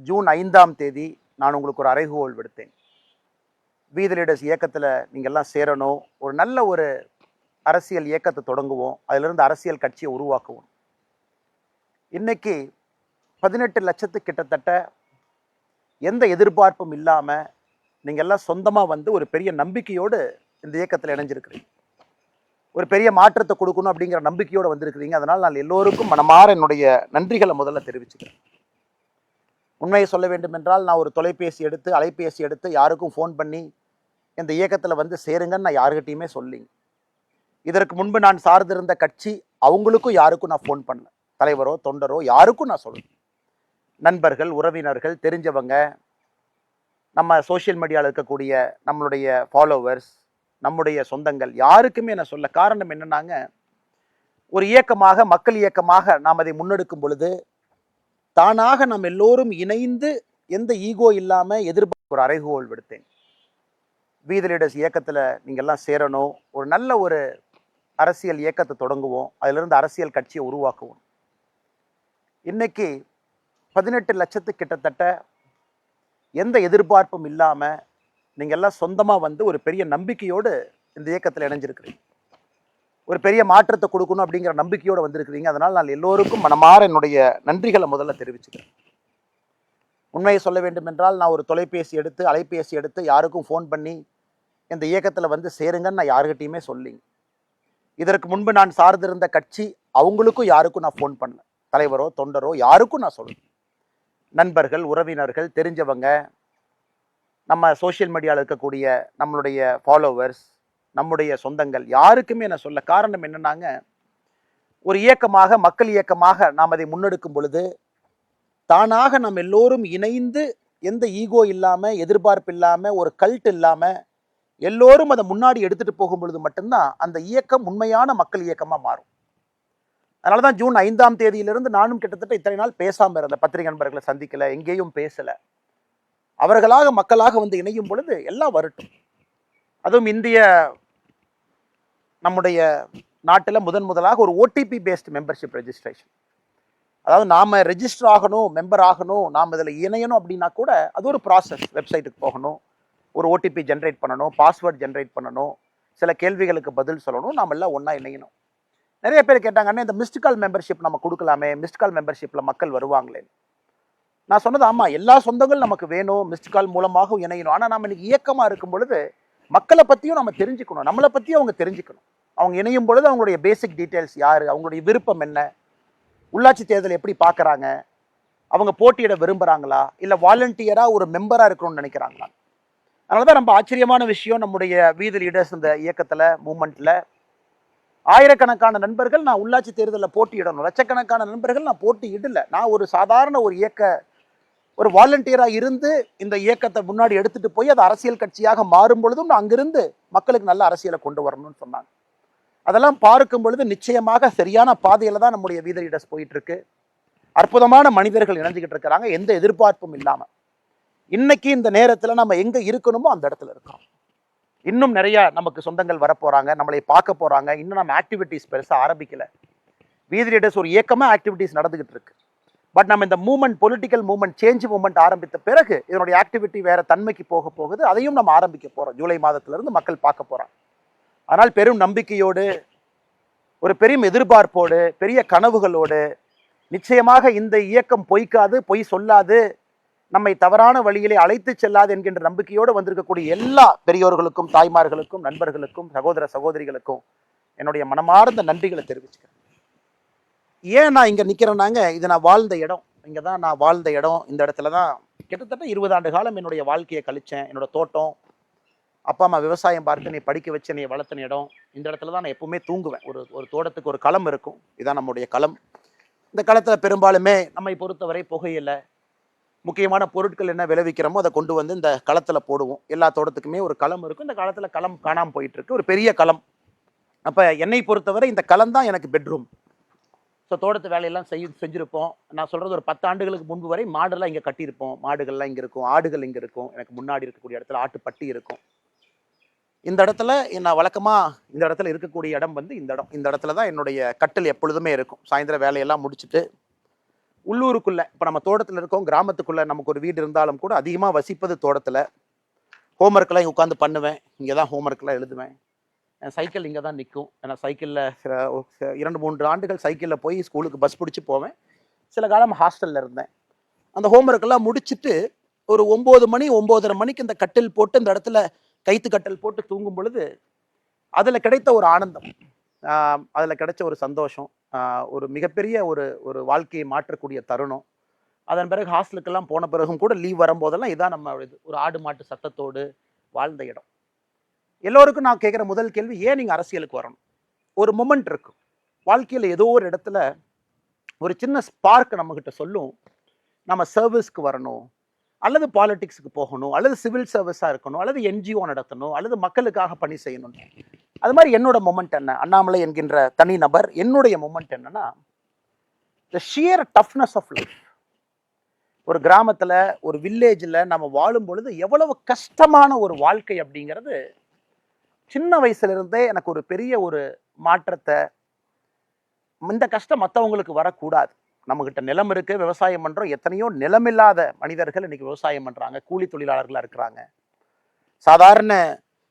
June 5ஆம் தேதி நான் உங்களுக்கு ஒரு அறைகூவல் விடுத்தேன். வீதி லீடர்ஸ் இயக்கத்தில் நீங்கள் எல்லாம் சேரணும், ஒரு நல்ல ஒரு அரசியல் இயக்கத்தை தொடங்குவோம், அதிலிருந்து அரசியல் கட்சியை உருவாக்குவோம். இன்னைக்கு 18 லட்சத்துக்கு கிட்டத்தட்ட எந்த எதிர்பார்ப்பும் இல்லாமல் நீங்கள் எல்லாம் சொந்தமாக வந்து ஒரு பெரிய நம்பிக்கையோடு இந்த இயக்கத்தில் இணைஞ்சிருக்கிறீங்க. ஒரு பெரிய மாற்றத்தை கொடுக்கணும் அப்படிங்கிற நம்பிக்கையோடு வந்திருக்கிறீங்க. அதனால் நான் எல்லோருக்கும் மனமாற என்னுடைய நன்றிகளை முதல்ல தெரிவிச்சுக்கிறேன். உண்மையை சொல்ல வேண்டும் என்றால், நான் ஒரு அலைபேசி எடுத்து யாருக்கும் ஃபோன் பண்ணி இந்த இயக்கத்தில் வந்து சேருங்கன்னு நான் யாருக்கிட்டையுமே சொல்லிங்க. இதற்கு முன்பு நான் சார்ந்திருந்த கட்சி அவங்களுக்கும் யாருக்கும் நான் ஃபோன் பண்ணல. தலைவரோ தொண்டரோ யாருக்கும் நான் சொல்லுவேன். நண்பர்கள், உறவினர்கள், தெரிஞ்சவங்க, நம்ம சோஷியல் மீடியாவில் இருக்கக்கூடிய நம்மளுடைய ஃபாலோவர்ஸ், நம்முடைய சொந்தங்கள் யாருக்குமே நான் சொல்ல. காரணம் என்னன்னாங்க, ஒரு இயக்கமாக, மக்கள் இயக்கமாக நாம் அதை முன்னெடுக்கும் பொழுது தானாக நாம் எல்லோரும் இணைந்து எந்த ஈகோ இல்லாமல் எதிர்பார்ப்பு ஒரு அறைகூவல் விடுத்தேன். வீதி லீடர்ஸ் இயக்கத்தில் நீங்கள் எல்லாம் சேரணும், ஒரு நல்ல ஒரு அரசியல் இயக்கத்தை தொடங்குவோம், அதிலிருந்து அரசியல் கட்சியை உருவாக்குவோம். இன்னைக்கு 18 லட்சத்துக்கு கிட்டத்தட்ட எந்த எதிர்பார்ப்பும் இல்லாமல் நீங்கள் எல்லாம் சொந்தமாக வந்து ஒரு பெரிய நம்பிக்கையோடு இந்த இயக்கத்தில் இணைஞ்சிருக்கிறீங்க. ஒரு பெரிய மாற்றத்தை கொடுக்கணும் அப்படிங்கிற நம்பிக்கையோடு வந்திருக்கிறீங்க. அதனால் நான் எல்லோருக்கும் மனமாற என்னுடைய நன்றிகளை முதல்ல தெரிவிச்சுக்கிறேன். உண்மையை சொல்ல வேண்டும் என்றால், நான் ஒரு அலைபேசி எடுத்து யாருக்கும் ஃபோன் பண்ணி இந்த இயக்கத்தில் வந்து சேருங்கன்னு நான் யாருக்கிட்டையுமே சொல்லிங்க. இதற்கு முன்பு நான் சார்ந்திருந்த கட்சி அவங்களுக்கும் யாருக்கும் நான் ஃபோன் பண்ணல. தலைவரோ தொண்டரோ யாருக்கும் நான் சொல்லுவேன். நண்பர்கள், உறவினர்கள், தெரிஞ்சவங்க, நம்ம சோஷியல் மீடியாவில் இருக்கக்கூடிய நம்மளுடைய ஃபாலோவர்ஸ், நம்முடைய சொந்தங்கள் யாருக்குமே நான் சொல்ல. காரணம் என்னன்னாங்க, ஒரு இயக்கமாக, மக்கள் இயக்கமாக நாம் அதை முன்னெடுக்கும் பொழுது தானாக நாம் எல்லோரும் இணைந்து எந்த ஈகோ இல்லாமல், எதிர்பார்ப்பு இல்லாமல், ஒரு கல்ட் இல்லாமல் எல்லோரும் அதை முன்னாடி எடுத்துட்டு போகும் பொழுது மட்டும்தான் அந்த இயக்கம் உண்மையான மக்கள் இயக்கமாக மாறும். அதனால தான் ஜூன் 5ஆம் தேதியிலிருந்து நானும் கிட்டத்தட்ட இத்தனை நாள் பேசாமல் இருந்த, பத்திரிகை நண்பர்களை சந்திக்கலை, எங்கேயும் பேசலை. அவர்களாக மக்களாக வந்து இணையும் பொழுது எல்லாம் வரட்டும். அதுவும் நம்முடைய நாட்டில் முதலாக ஒரு ஓடிபி பேஸ்ட் மெம்பர்ஷிப் ரெஜிஸ்ட்ரேஷன். அதாவது நாம் ரெஜிஸ்டர் ஆகணும், மெம்பர் ஆகணும், நாம் இதில் இணையணும் அப்படின்னா கூட அது ஒரு ப்ராசஸ். வெப்சைட்டுக்கு போகணும், ஒரு ஓடிபி ஜென்ரேட் பண்ணணும், பாஸ்வேர்ட் ஜென்ரேட் பண்ணணும், சில கேள்விகளுக்கு பதில் சொல்லணும், நாம் எல்லாம் ஒன்றா இணையணும். நிறைய பேர் கேட்டாங்கன்னா, இந்த மிஸ்டு கால் மெம்பர்ஷிப் நம்ம கொடுக்கலாமே, மிஸ்டு கால் மெம்பர்ஷிப்பில் மக்கள் வருவாங்களே. நான் சொன்னது ஆமாம், எல்லா சொந்தங்களும் நமக்கு வேணும், மிஸ்டு கால் மூலமாகவும் இணையணும். ஆனால் நம்ம இன்னைக்கு இயக்கமாக இருக்கும் பொழுது மக்களை பற்றியும் நம்ம தெரிஞ்சுக்கணும், நம்மளை பற்றியும் அவங்க தெரிஞ்சுக்கணும். அவங்க இணையும் பொழுது அவங்களுடைய பேசிக் டீட்டெயில்ஸ் யார், அவங்களுடைய விருப்பம் என்ன, உள்ளாட்சி தேர்தல் எப்படி பார்க்குறாங்க, அவங்க போட்டியிட விரும்புகிறாங்களா, இல்லை வாலண்டியராக ஒரு மெம்பராக இருக்கணும்னு நினைக்கிறாங்களா. அதனால தான் ரொம்ப ஆச்சரியமான விஷயம், நம்முடைய வீதி லீடர்ஸ் இந்த இயக்கத்தில், மூமெண்ட்டில் ஆயிரக்கணக்கான நண்பர்கள் நான் உள்ளாட்சி தேர்தலில் போட்டியிடணும், லட்சக்கணக்கான நண்பர்கள் நான் போட்டியிடலை. நான் ஒரு சாதாரண ஒரு வாலண்டியராக இருந்து இந்த இயக்கத்தை முன்னாடி எடுத்துகிட்டு போய் அது அரசியல் கட்சியாக மாறும் பொழுதும் நான் அங்கிருந்து மக்களுக்கு நல்ல அரசியலை கொண்டு வரணும்னு சொன்னாங்க. அதெல்லாம் பார்க்கும் பொழுது நிச்சயமாக சரியான பாதையில் தான் நம்முடைய வீதி லீடர்ஸ் போயிட்டு இருக்கு. அற்புதமான மனிதர்கள் இணைஞ்சிக்கிட்டு இருக்கிறாங்க, எந்த எதிர்பார்ப்பும் இல்லாமல். இன்னைக்கு இந்த நேரத்தில் நம்ம எங்கே இருக்கணுமோ அந்த இடத்துல இருக்கிறோம். இன்னும் நிறைய நமக்கு சொந்தங்கள் வரப்போகிறாங்க, நம்மளை பார்க்க போகிறாங்க. இன்னும் நம்ம ஆக்டிவிட்டீஸ் பெருசாக ஆரம்பிக்கலை. வீதி லீடர்ஸ் ஒரு இயக்கமாக ஆக்டிவிட்டீஸ் நடந்துகிட்டு இருக்கு. பட் நம்ம இந்த பொலிட்டிக்கல் மூவ்மெண்ட், சேஞ்ச் மூவ்மெண்ட் ஆரம்பித்த பிறகு இதனுடைய ஆக்டிவிட்டி வேற தன்மைக்கு போகுது. அதையும் நம்ம ஆரம்பிக்க போகிறோம். ஜூலை மாதத்திலிருந்து மக்கள் பார்க்க போகிறாங்க. ஆனால் பெரும் நம்பிக்கையோடு, ஒரு பெரும் எதிர்பார்ப்போடு, பெரிய கனவுகளோடு, நிச்சயமாக இந்த இயக்கம் பொய் சொல்லாது, நம்மை தவறான வழியிலே அழைத்து செல்லாது என்கின்ற நம்பிக்கையோடு வந்திருக்கக்கூடிய எல்லா பெரியோர்களுக்கும், தாய்மார்களுக்கும், நண்பர்களுக்கும், சகோதர சகோதரிகளுக்கும் என்னுடைய மனமார்ந்த நன்றிகளை தெரிவிச்சுக்கிறேன். ஏன் நான் இங்கே நிற்கிறேன்னாங்க, இது நான் வாழ்ந்த இடம், இங்கே தான் நான் வாழ்ந்த இடம். இந்த இடத்துல தான் கிட்டத்தட்ட 20 ஆண்டு காலம் என்னுடைய வாழ்க்கையை கழித்தேன். என்னோட தோட்டம், அப்பா அம்மா விவசாயம் பார்த்து என்னை படிக்க வச்சு என்னை வளர்த்தின இடம். இந்த இடத்துல தான் நான் எப்பவுமே தூங்குவேன். ஒரு தோட்டத்துக்கு ஒரு களம் இருக்கும், இதுதான் நம்முடைய களம். இந்த களத்தில் பெரும்பாலுமே நம்மை பொறுத்தவரை புகையில, முக்கியமான பொருட்கள் என்ன விளைவிக்கிறோமோ அதை கொண்டு வந்து இந்த களத்தில் போடுவோம். எல்லா தோட்டத்துக்குமே ஒரு களம் இருக்கும். இந்த காலத்தில் களம் காணாமல் போயிட்டு இருக்கு, ஒரு பெரிய களம். அப்போ என்னை பொறுத்தவரை இந்த களம் தான் எனக்கு பெட்ரூம். ஸோ தோட்டத்து வேலையெல்லாம் செஞ்சுருப்போம். நான் சொல்கிறது ஒரு 10 ஆண்டுகளுக்கு முன்பு வரை மாடெல்லாம் இங்கே கட்டியிருப்போம், மாடுகள்லாம் இங்கே இருக்கும், ஆடுகள் இங்கே இருக்கும். எனக்கு முன்னாடி இருக்கக்கூடிய இடத்துல ஆட்டுப்பட்டி இருக்கும். இந்த இடத்துல நான் வழக்கமாக இந்த இடத்துல இருக்கக்கூடிய இடம் வந்து இந்த இடத்துல தான் என்னுடைய கட்டில் எப்பொழுதுமே இருக்கும். சாயந்தரம் வேலையெல்லாம் முடிச்சுட்டு உள்ளூருக்குள்ள இப்போ நம்ம தோட்டத்தில் இருக்கோம், கிராமத்துக்குள்ள நமக்கு ஒரு வீடு இருந்தாலும் கூட அதிகமாக வசிப்பது தோட்டத்தில். ஹோம்ஒர்க்கெல்லாம் இங்கே உட்காந்து பண்ணுவேன், இங்கே தான் ஹோம்ஒர்க்கெலாம் எழுதுவேன். சைக்கிள் இங்கே தான் நிற்கும். ஏன்னா சைக்கிளில் 2-3 ஆண்டுகள் சைக்கிளில் போய் ஸ்கூலுக்கு பஸ் பிடிச்சி போவேன். சில காலம் ஹாஸ்டலில் இருந்தேன். அந்த ஹோம்ஒர்க்கெல்லாம் முடிச்சுட்டு ஒரு 9 மணி 9:30 மணிக்கு இந்த கட்டில் போட்டு இந்த இடத்துல கைத்து கட்டல் போட்டு தூங்கும் பொழுது அதில் கிடைத்த ஒரு ஆனந்தம், அதில் கிடைச்ச ஒரு சந்தோஷம், ஒரு மிகப்பெரிய ஒரு ஒரு வாழ்க்கையை மாற்றக்கூடிய தருணம். அதன் பிறகு ஹாஸ்டலுக்கெல்லாம் போன பிறகும் கூட லீவ் வரும்போதெல்லாம் இதான் நம்ம ஒரு ஆடு மாட்டு சத்தத்தோடு வாழ்ந்த இடம். எல்லோருக்கும் நான் கேட்குற முதல் கேள்வி, ஏன் நீங்கள் அரசியலுக்கு வரணும்? ஒரு மொமெண்ட் இருக்கும் வாழ்க்கையில், ஏதோ ஒரு இடத்துல ஒரு சின்ன ஸ்பார்க் நம்மக்கிட்ட சொல்லும், நம்ம சர்வீஸ்க்கு வரணும், அல்லது பாலிடிக்ஸுக்கு போகணும், அல்லது சிவில் சர்வீஸாக இருக்கணும், அல்லது என்ஜிஓ நடத்தணும், அல்லது மக்களுக்காக பணி செய்யணும். அது மாதிரி என்னோட மொமெண்ட் என்ன, அண்ணாமலை என்கின்ற தனி நபர், என்னுடைய மொமெண்ட் என்னன்னா, the shear toughness of life. ஒரு கிராமத்தில், ஒரு வில்லேஜில் நம்ம வாழும் பொழுது எவ்வளவு கஷ்டமான ஒரு வாழ்க்கை அப்படிங்கிறது சின்ன வயசுல இருந்தே எனக்கு ஒரு பெரிய ஒரு மாற்றத்தை, இந்த கஷ்டம் மற்றவங்களுக்கு வரக்கூடாது. நம்மகிட்ட நிலம் இருக்கு, விவசாயம் பண்றோம். எத்தனையோ நிலமில்லாத மனிதர்கள் இன்னைக்கு விவசாயம் பண்றாங்க, கூலி தொழிலாளர்களா இருக்கிறாங்க. சாதாரண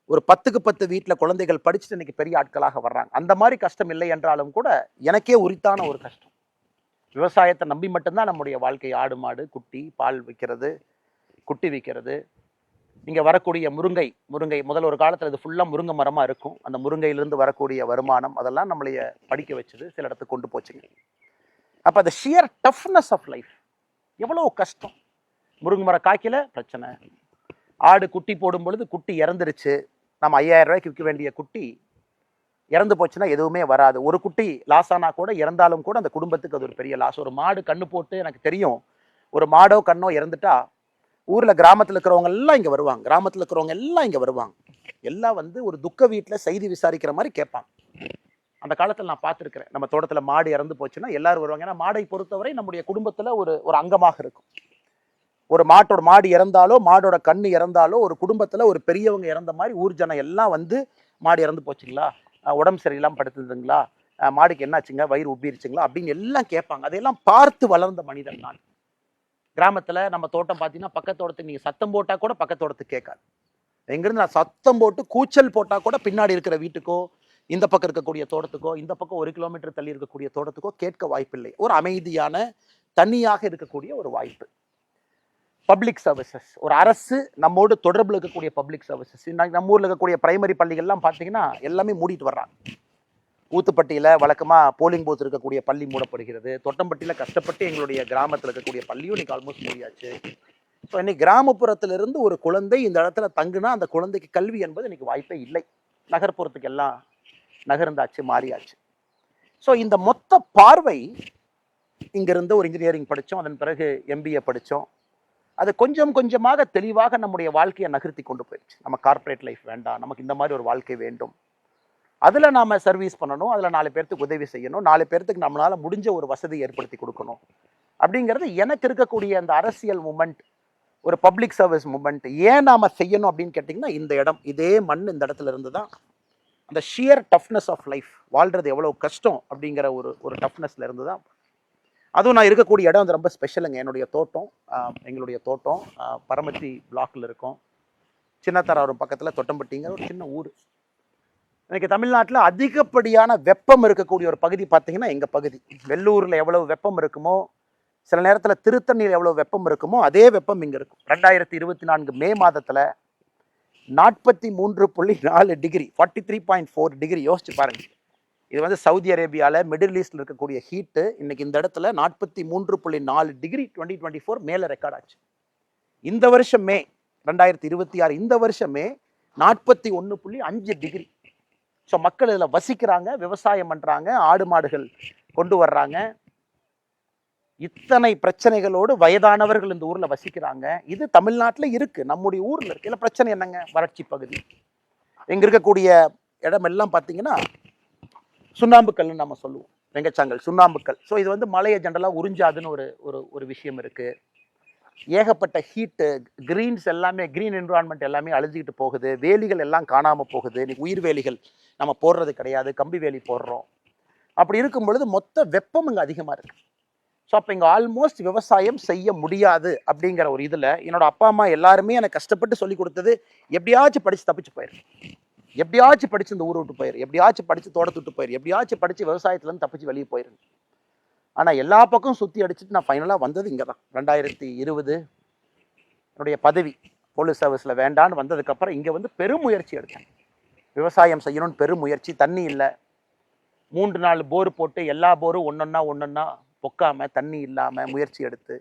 ஒரு 10க்கு 10 வீட்டில் குழந்தைகள் படிச்சுட்டு இன்னைக்கு பெரிய ஆட்களாக வர்றாங்க. அந்த மாதிரி கஷ்டம் இல்லை என்றாலும் கூட எனக்கே உரித்தான ஒரு கஷ்டம். விவசாயத்தை நம்பி மட்டும்தான் நம்முடைய வாழ்க்கை. ஆடு மாடு, குட்டி, பால் விற்கிறது, குட்டி விற்கிறது. இங்கே வரக்கூடிய முருங்கை முதல்ல ஒரு காலத்தில் இது ஃபுல்லாக முருங்கை மரமாக இருக்கும். அந்த முருங்கையிலிருந்து வரக்கூடிய வருமானம் அதெல்லாம் நம்மளைய படிக்க வச்சது, சில இடத்துக்கு கொண்டு போச்சுங்க. அப்போ அந்த ஷியர் டஃப்னஸ் ஆஃப் லைஃப், எவ்வளோ கஷ்டம். முருங்கை மரம் காய்க்கல பிரச்சனை, ஆடு குட்டி போடும் பொழுது குட்டி இறந்துருச்சு, நம்ம 5000 ரூபாய்க்கு விற்க வேண்டிய குட்டி இறந்து போச்சுன்னா எதுவுமே வராது. ஒரு குட்டி லாஸ் ஆனால் கூட, இறந்தாலும் கூட அந்த குடும்பத்துக்கு அது ஒரு பெரிய லாஸ். ஒரு மாடு கண்ணு போட்டு, எனக்கு தெரியும், ஒரு மாடோ கண்ணோ இறந்துட்டா ஊரில் கிராமத்தில் இருக்கிறவங்க எல்லாம் இங்கே வருவாங்க, கிராமத்தில் இருக்கிறவங்க எல்லாம் இங்கே வருவாங்க. எல்லாம் வந்து ஒரு துக்க வீட்டில் செய்தி விசாரிக்கிற மாதிரி கேட்பாங்க. அந்த காலத்தில் நான் பார்த்துருக்கிறேன். நம்ம தோட்டத்தில் மாடு இறந்து போச்சுன்னா எல்லாரும் வருவாங்க. ஏன்னா மாடை பொறுத்தவரை நம்முடைய குடும்பத்தில் ஒரு அங்கமாக இருக்கும். ஒரு மாடு இறந்தாலோ, மாடோட கண்ணு இறந்தாலோ, ஒரு குடும்பத்தில் ஒரு பெரியவங்க இறந்த மாதிரி ஊர் ஜனம் எல்லாம் வந்து, மாடு இறந்து போச்சுங்களா, உடம்பு சரியில்லாமல் படுத்துதுங்களா, மாடுக்கு என்னாச்சுங்க, வயிறு உப்பிருச்சுங்களா அப்படின்னு எல்லாம் கேட்பாங்க. அதையெல்லாம் பார்த்து வளர்ந்த மனிதன் நான். கிராமத்தில் நம்ம தோட்டம் பார்த்தீங்கன்னா பக்கத்தோட்டத்துக்கு நீங்கள் சத்தம் போட்டால் கூட பக்கத்தோட்டத்துக்கு கேட்காது. எங்கிருந்து நான் சத்தம் போட்டு கூச்சல் போட்டால் கூட பின்னாடி இருக்கிற வீட்டுக்கோ, இந்த பக்கம் இருக்கக்கூடிய தோட்டத்துக்கோ, இந்த பக்கம் 1 கிலோமீட்டர் தள்ளி இருக்கக்கூடிய தோட்டத்துக்கோ கேட்க வாய்ப்பில்லை. ஒரு அமைதியான, தனியாக இருக்கக்கூடிய ஒரு வாய்ப்பு. பப்ளிக் சர்வீசஸ், ஒரு அரசு நம்மோடு தொடர்பில் இருக்கக்கூடிய பப்ளிக் சர்வீசஸ். நம்ம ஊரில் இருக்கக்கூடிய பிரைமரி பள்ளிகள்லாம் பார்த்தீங்கன்னா எல்லாமே மூடிட்டு வர்றாங்க. ஊத்துப்பட்டியில் வழக்கமாக போலிங் பூத் இருக்கக்கூடிய பள்ளி மூடப்படுகிறது. தொட்டம்பட்டியில் கஷ்டப்பட்டு எங்களுடைய கிராமத்தில் இருக்கக்கூடிய பள்ளியும் இன்னைக்கு ஆல்மோஸ்ட் மூடியாச்சு. ஸோ இன்னைக்கு கிராமப்புறத்திலிருந்து ஒரு குழந்தை இந்த இடத்துல தங்குனா அந்த குழந்தைக்கு கல்வி என்பது இன்னைக்கு வாய்ப்பே இல்லை. நகர்ப்புறத்துக்கு எல்லாம் நகர்ந்தாச்சு, மாறியாச்சு. ஸோ இந்த மொத்த பார்வை, இங்கிருந்து ஒரு இன்ஜினியரிங் படித்தோம், அதன் பிறகு MBA படித்தோம். அது கொஞ்சம் கொஞ்சமாக தெளிவாக நம்முடைய வாழ்க்கையை நகர்த்தி கொண்டு போயிடுச்சு. நம்ம கார்ப்பரேட் லைஃப் வேண்டாம், நமக்கு இந்த மாதிரி ஒரு வாழ்க்கை வேண்டும், அதில் நாம் சர்வீஸ் பண்ணணும், அதில் 4 பேர்த்துக்கு உதவி செய்யணும், 4 பேர்த்துக்கு நம்மளால் முடிஞ்ச ஒரு வசதி ஏற்படுத்தி கொடுக்கணும் அப்படிங்கிறது எனக்கு இருக்கக்கூடிய அந்த அரசியல் மூமெண்ட், ஒரு பப்ளிக் சர்வீஸ் மூமெண்ட். ஏன் நாம் செய்யணும் அப்படின்னு கேட்டிங்கன்னா, இந்த இடம், இதே மண், இந்த இடத்துல இருந்து தான் அந்த ஷியர் டஃப்னஸ் ஆஃப் லைஃப், வாழ்கிறது எவ்வளோ கஷ்டம் அப்படிங்கிற ஒரு டஃப்னஸ்ல இருந்து தான். அதுவும் நான் இருக்கக்கூடிய இடம் வந்து ரொம்ப ஸ்பெஷலுங்க. என்னுடைய தோட்டம், எங்களுடைய தோட்டம் பரமத்தி பிளாக்ல இருக்கும். சின்னத்தராவரம் பக்கத்தில் தொட்டம்பட்டிங்கிற ஒரு சின்ன ஊர். இன்னைக்கு தமிழ்நாட்டில் அதிகப்படியான வெப்பம் இருக்கக்கூடிய ஒரு பகுதி பார்த்தீங்கன்னா எங்கள் பகுதி. வெள்ளூரில் எவ்வளவு வெப்பம் இருக்குமோ, சில நேரத்தில் திருத்தணியில் எவ்வளோ வெப்பம் இருக்குமோ அதே வெப்பம் இங்கே இருக்கும். 2024 மே மாதத்தில் 43.4 டிகிரி, 43.4 டிகிரி. யோசிச்சு பாருங்க. இது வந்து சவுதி அரேபியாவில், மிடில் ஈஸ்டில் இருக்கக்கூடிய ஹீட்டு இன்னைக்கு இந்த இடத்துல 43.4 டிகிரி 2024 மேலே ரெக்கார்ட் ஆச்சு. இந்த வருஷம் மே 2026, இந்த வருஷம் மே 41.5 டிகிரி. ஸோ மக்கள் இதில் வசிக்கிறாங்க, விவசாயம் பண்ணுறாங்க, ஆடு மாடுகள் கொண்டு வர்றாங்க. இத்தனை பிரச்சனைகளோடு வயதானவர்கள் இந்த ஊரில் வசிக்கிறாங்க. இது தமிழ்நாட்டில் இருக்குது, நம்முடைய ஊரில் இருக்குது. இல்லை பிரச்சனை என்னங்க, வறட்சி பகுதி. இங்கே இருக்கக்கூடிய இடமெல்லாம் பார்த்தீங்கன்னா சுண்ணாம்புக்கல்னு நம்ம சொல்லுவோம், வெங்கச்சாங்கல், சுண்ணாம்புக்கல். ஸோ இது வந்து மலையை ஜென்ரலாக உறிஞ்சாதுன்னு ஒரு விஷயம் இருக்குது. ஏகப்பட்ட ஹீட்டு, கிரீன்ஸ் எல்லாமே, கிரீன் என்விரான்மெண்ட் எல்லாமே அழிஞ்சிக்கிட்டு போகுது. வேலிகள் எல்லாம் காணாமல் போகுது. இன்னைக்கு உயிர் வேலிகள் நம்ம போடுறது கிடையாது, கம்பி வேலி போடுறோம். அப்படி இருக்கும் பொழுது மொத்த வெப்பம் இங்கே அதிகமாக இருக்குது. ஸோ அப்போ இங்கே ஆல்மோஸ்ட் விவசாயம் செய்ய முடியாது அப்படிங்கிற ஒரு இதில் என்னோட அப்பா அம்மா எல்லாருமே எனக்கு கஷ்டப்பட்டு சொல்லி கொடுத்தது, எப்படியாச்சும் படித்து தப்பிச்சு போயிரு, எப்படியாச்சும் படித்து இந்த ஊரை விட்டு போயிரு, எப்படியாச்சும் படித்து தோட்டத்தை விட்டு போயிரு, எப்படியாச்சும் படித்து விவசாயத்துலேருந்து தப்பிச்சு வெளியே போயிரு. ஆனால் எல்லா பக்கம் சுற்றி அடிச்சுட்டு நான் ஃபைனலாக வந்தது இங்கே தான். 2020 என்னுடைய பதவி போலீஸ் சர்வீஸில் வேண்டான்னு வந்ததுக்கப்புறம் இங்கே வந்து பெரும் முயற்சி எடுத்தேன். விவசாயம் செய்யணும்னு பெரும் முயற்சி. தண்ணி இல்லை, 3-4 போர் போட்டு எல்லா போரும் ஒன்றொன்னா பொக்காமல் தண்ணி இல்லாமல் முயற்சி எடுத்து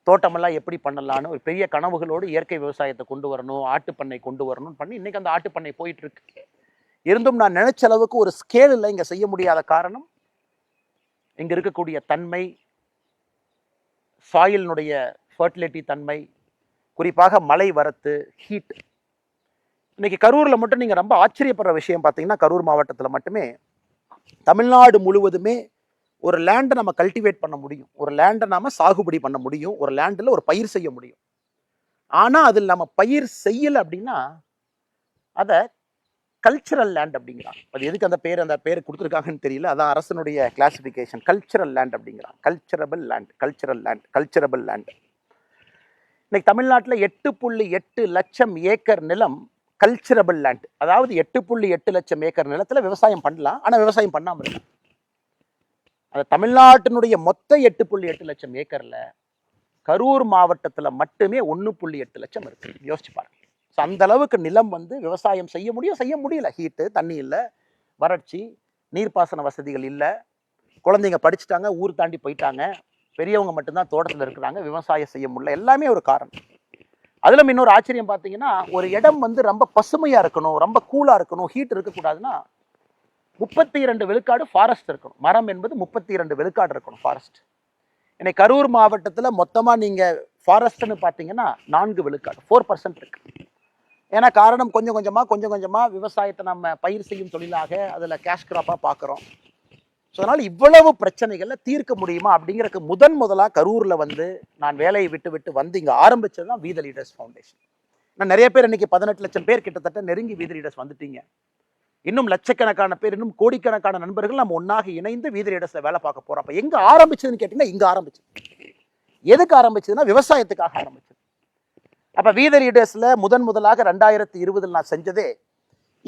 தோட்டமெல்லாம் எப்படி பண்ணலான்னு ஒரு பெரிய கனவுகளோடு இயற்கை விவசாயத்தை கொண்டு வரணும், ஆட்டுப்பண்ணை கொண்டு வரணும்னு பண்ணி இன்றைக்கி அந்த ஆட்டுப்பண்ணை போயிட்டுருக்கு. இருந்தும் நான் நினைச்ச அளவுக்கு ஒரு ஸ்கேல் இல்லை இங்கே செய்ய முடியாத காரணம் இங்கே இருக்கக்கூடிய தன்மை, சாயிலினுடைய ஃபர்டிலிட்டி தன்மை, குறிப்பாக மழை வரத்து, ஹீட். இன்னைக்கு கரூரில் மட்டும் நீங்கள் ரொம்ப ஆச்சரியப்படுற விஷயம் பார்த்தீங்கன்னா, கரூர் மாவட்டத்தில் மட்டுமே தமிழ்நாடு முழுவதுமே ஒரு லேண்டை நம்ம கல்டிவேட் பண்ண முடியும், ஒரு லேண்டை நாம சாகுபடி பண்ண முடியும், ஒரு லேண்டில் ஒரு பயிர் செய்ய முடியும். ஆனால் அதில் நம்ம பயிர் செய்யலை அப்படின்னா அதை கல்ச்சரல் லேண்ட் அப்படிங்கிறாங்க. அது எதுக்கு அந்த பேர் கொடுத்துருக்காங்கன்னு தெரியல. அதான் அரசனுடைய கிளாசிஃபிகேஷன், கல்ச்சரல் லேண்ட் அப்படிங்கிறாங்க. கல்ச்சரபிள் லேண்ட். இன்னைக்கு தமிழ்நாட்டில் 8.8 லட்சம் ஏக்கர் நிலம் கல்ச்சரபிள் லேண்ட். அதாவது 8.8 லட்சம் ஏக்கர் நிலத்தில் விவசாயம் பண்ணலாம், ஆனால் விவசாயம் பண்ணாமல் இருக்கலாம். அந்த தமிழ்நாட்டினுடைய மொத்த 8.8 லட்சம் ஏக்கரில் கரூர் மாவட்டத்தில் மட்டுமே 1.8 லட்சம் இருக்கு. யோசிச்சு பாருங்க. ஸோ அந்த அளவுக்கு நிலம் வந்து விவசாயம் செய்ய முடியல. ஹீட்டு, தண்ணி இல்லை, வறட்சி, நீர்ப்பாசன வசதிகள் இல்லை, குழந்தைங்க படிச்சுட்டாங்க, ஊர் தாண்டி போயிட்டாங்க, பெரியவங்க மட்டும்தான் தோட்டத்தில் இருக்கிறாங்க, விவசாயம் செய்ய முடியல. எல்லாமே ஒரு காரணம். அதில் இன்னொரு ஆச்சரியம் பார்த்தீங்கன்னா, ஒரு இடம் வந்து ரொம்ப பசுமையாக இருக்கணும், ரொம்ப கூலாக இருக்கணும், ஹீட் இருக்கக்கூடாதுன்னா 32 விழுக்காடு ஃபாரஸ்ட் இருக்கணும். மரம் என்பது 32 விழுக்காடு இருக்கணும் ஃபாரஸ்ட். இன்னைக்கு கரூர் மாவட்டத்தில் மொத்தமாக நீங்கள் ஃபாரஸ்ட்னு பார்த்தீங்கன்னா 4 விழுக்காடு, 4% இருக்கு. ஏன்னா காரணம் கொஞ்சம் கொஞ்சமாக விவசாயத்தை நம்ம பயிர் செய்யும் தொழிலாக அதில் கேஷ் கிராப்பாக பார்க்குறோம். ஸோ அதனால் இவ்வளவு பிரச்சனைகளை தீர்க்க முடியுமா அப்படிங்கிறதுக்கு முதலாக கரூரில் வந்து நான் வேலையை விட்டு வந்து இங்கே ஆரம்பித்தது தான் வி த லீடர்ஸ் ஃபவுண்டேஷன். நான் நிறைய பேர் இன்னைக்கு 18 லட்சம் பேர் கிட்டத்தட்ட நெருங்கி வி த லீடர்ஸ் வந்துட்டீங்க. இன்னும் லட்சக்கணக்கான பேர், இன்னும் கோடிக்கணக்கான நண்பர்கள் நம்ம ஒன்றாக இணைந்து வி த லீடர்ஸில் வேலை பார்க்க போகிறோம். அப்போ எங்கே ஆரம்பிச்சதுன்னு கேட்டிங்கன்னா, இங்கே ஆரம்பிச்சது. எதுக்கு ஆரம்பிச்சதுன்னா விவசாயத்துக்காக ஆரம்பிச்சது. அப்போ வி த லீடர்ஸில் முதலாக 2020 நான் செஞ்சதே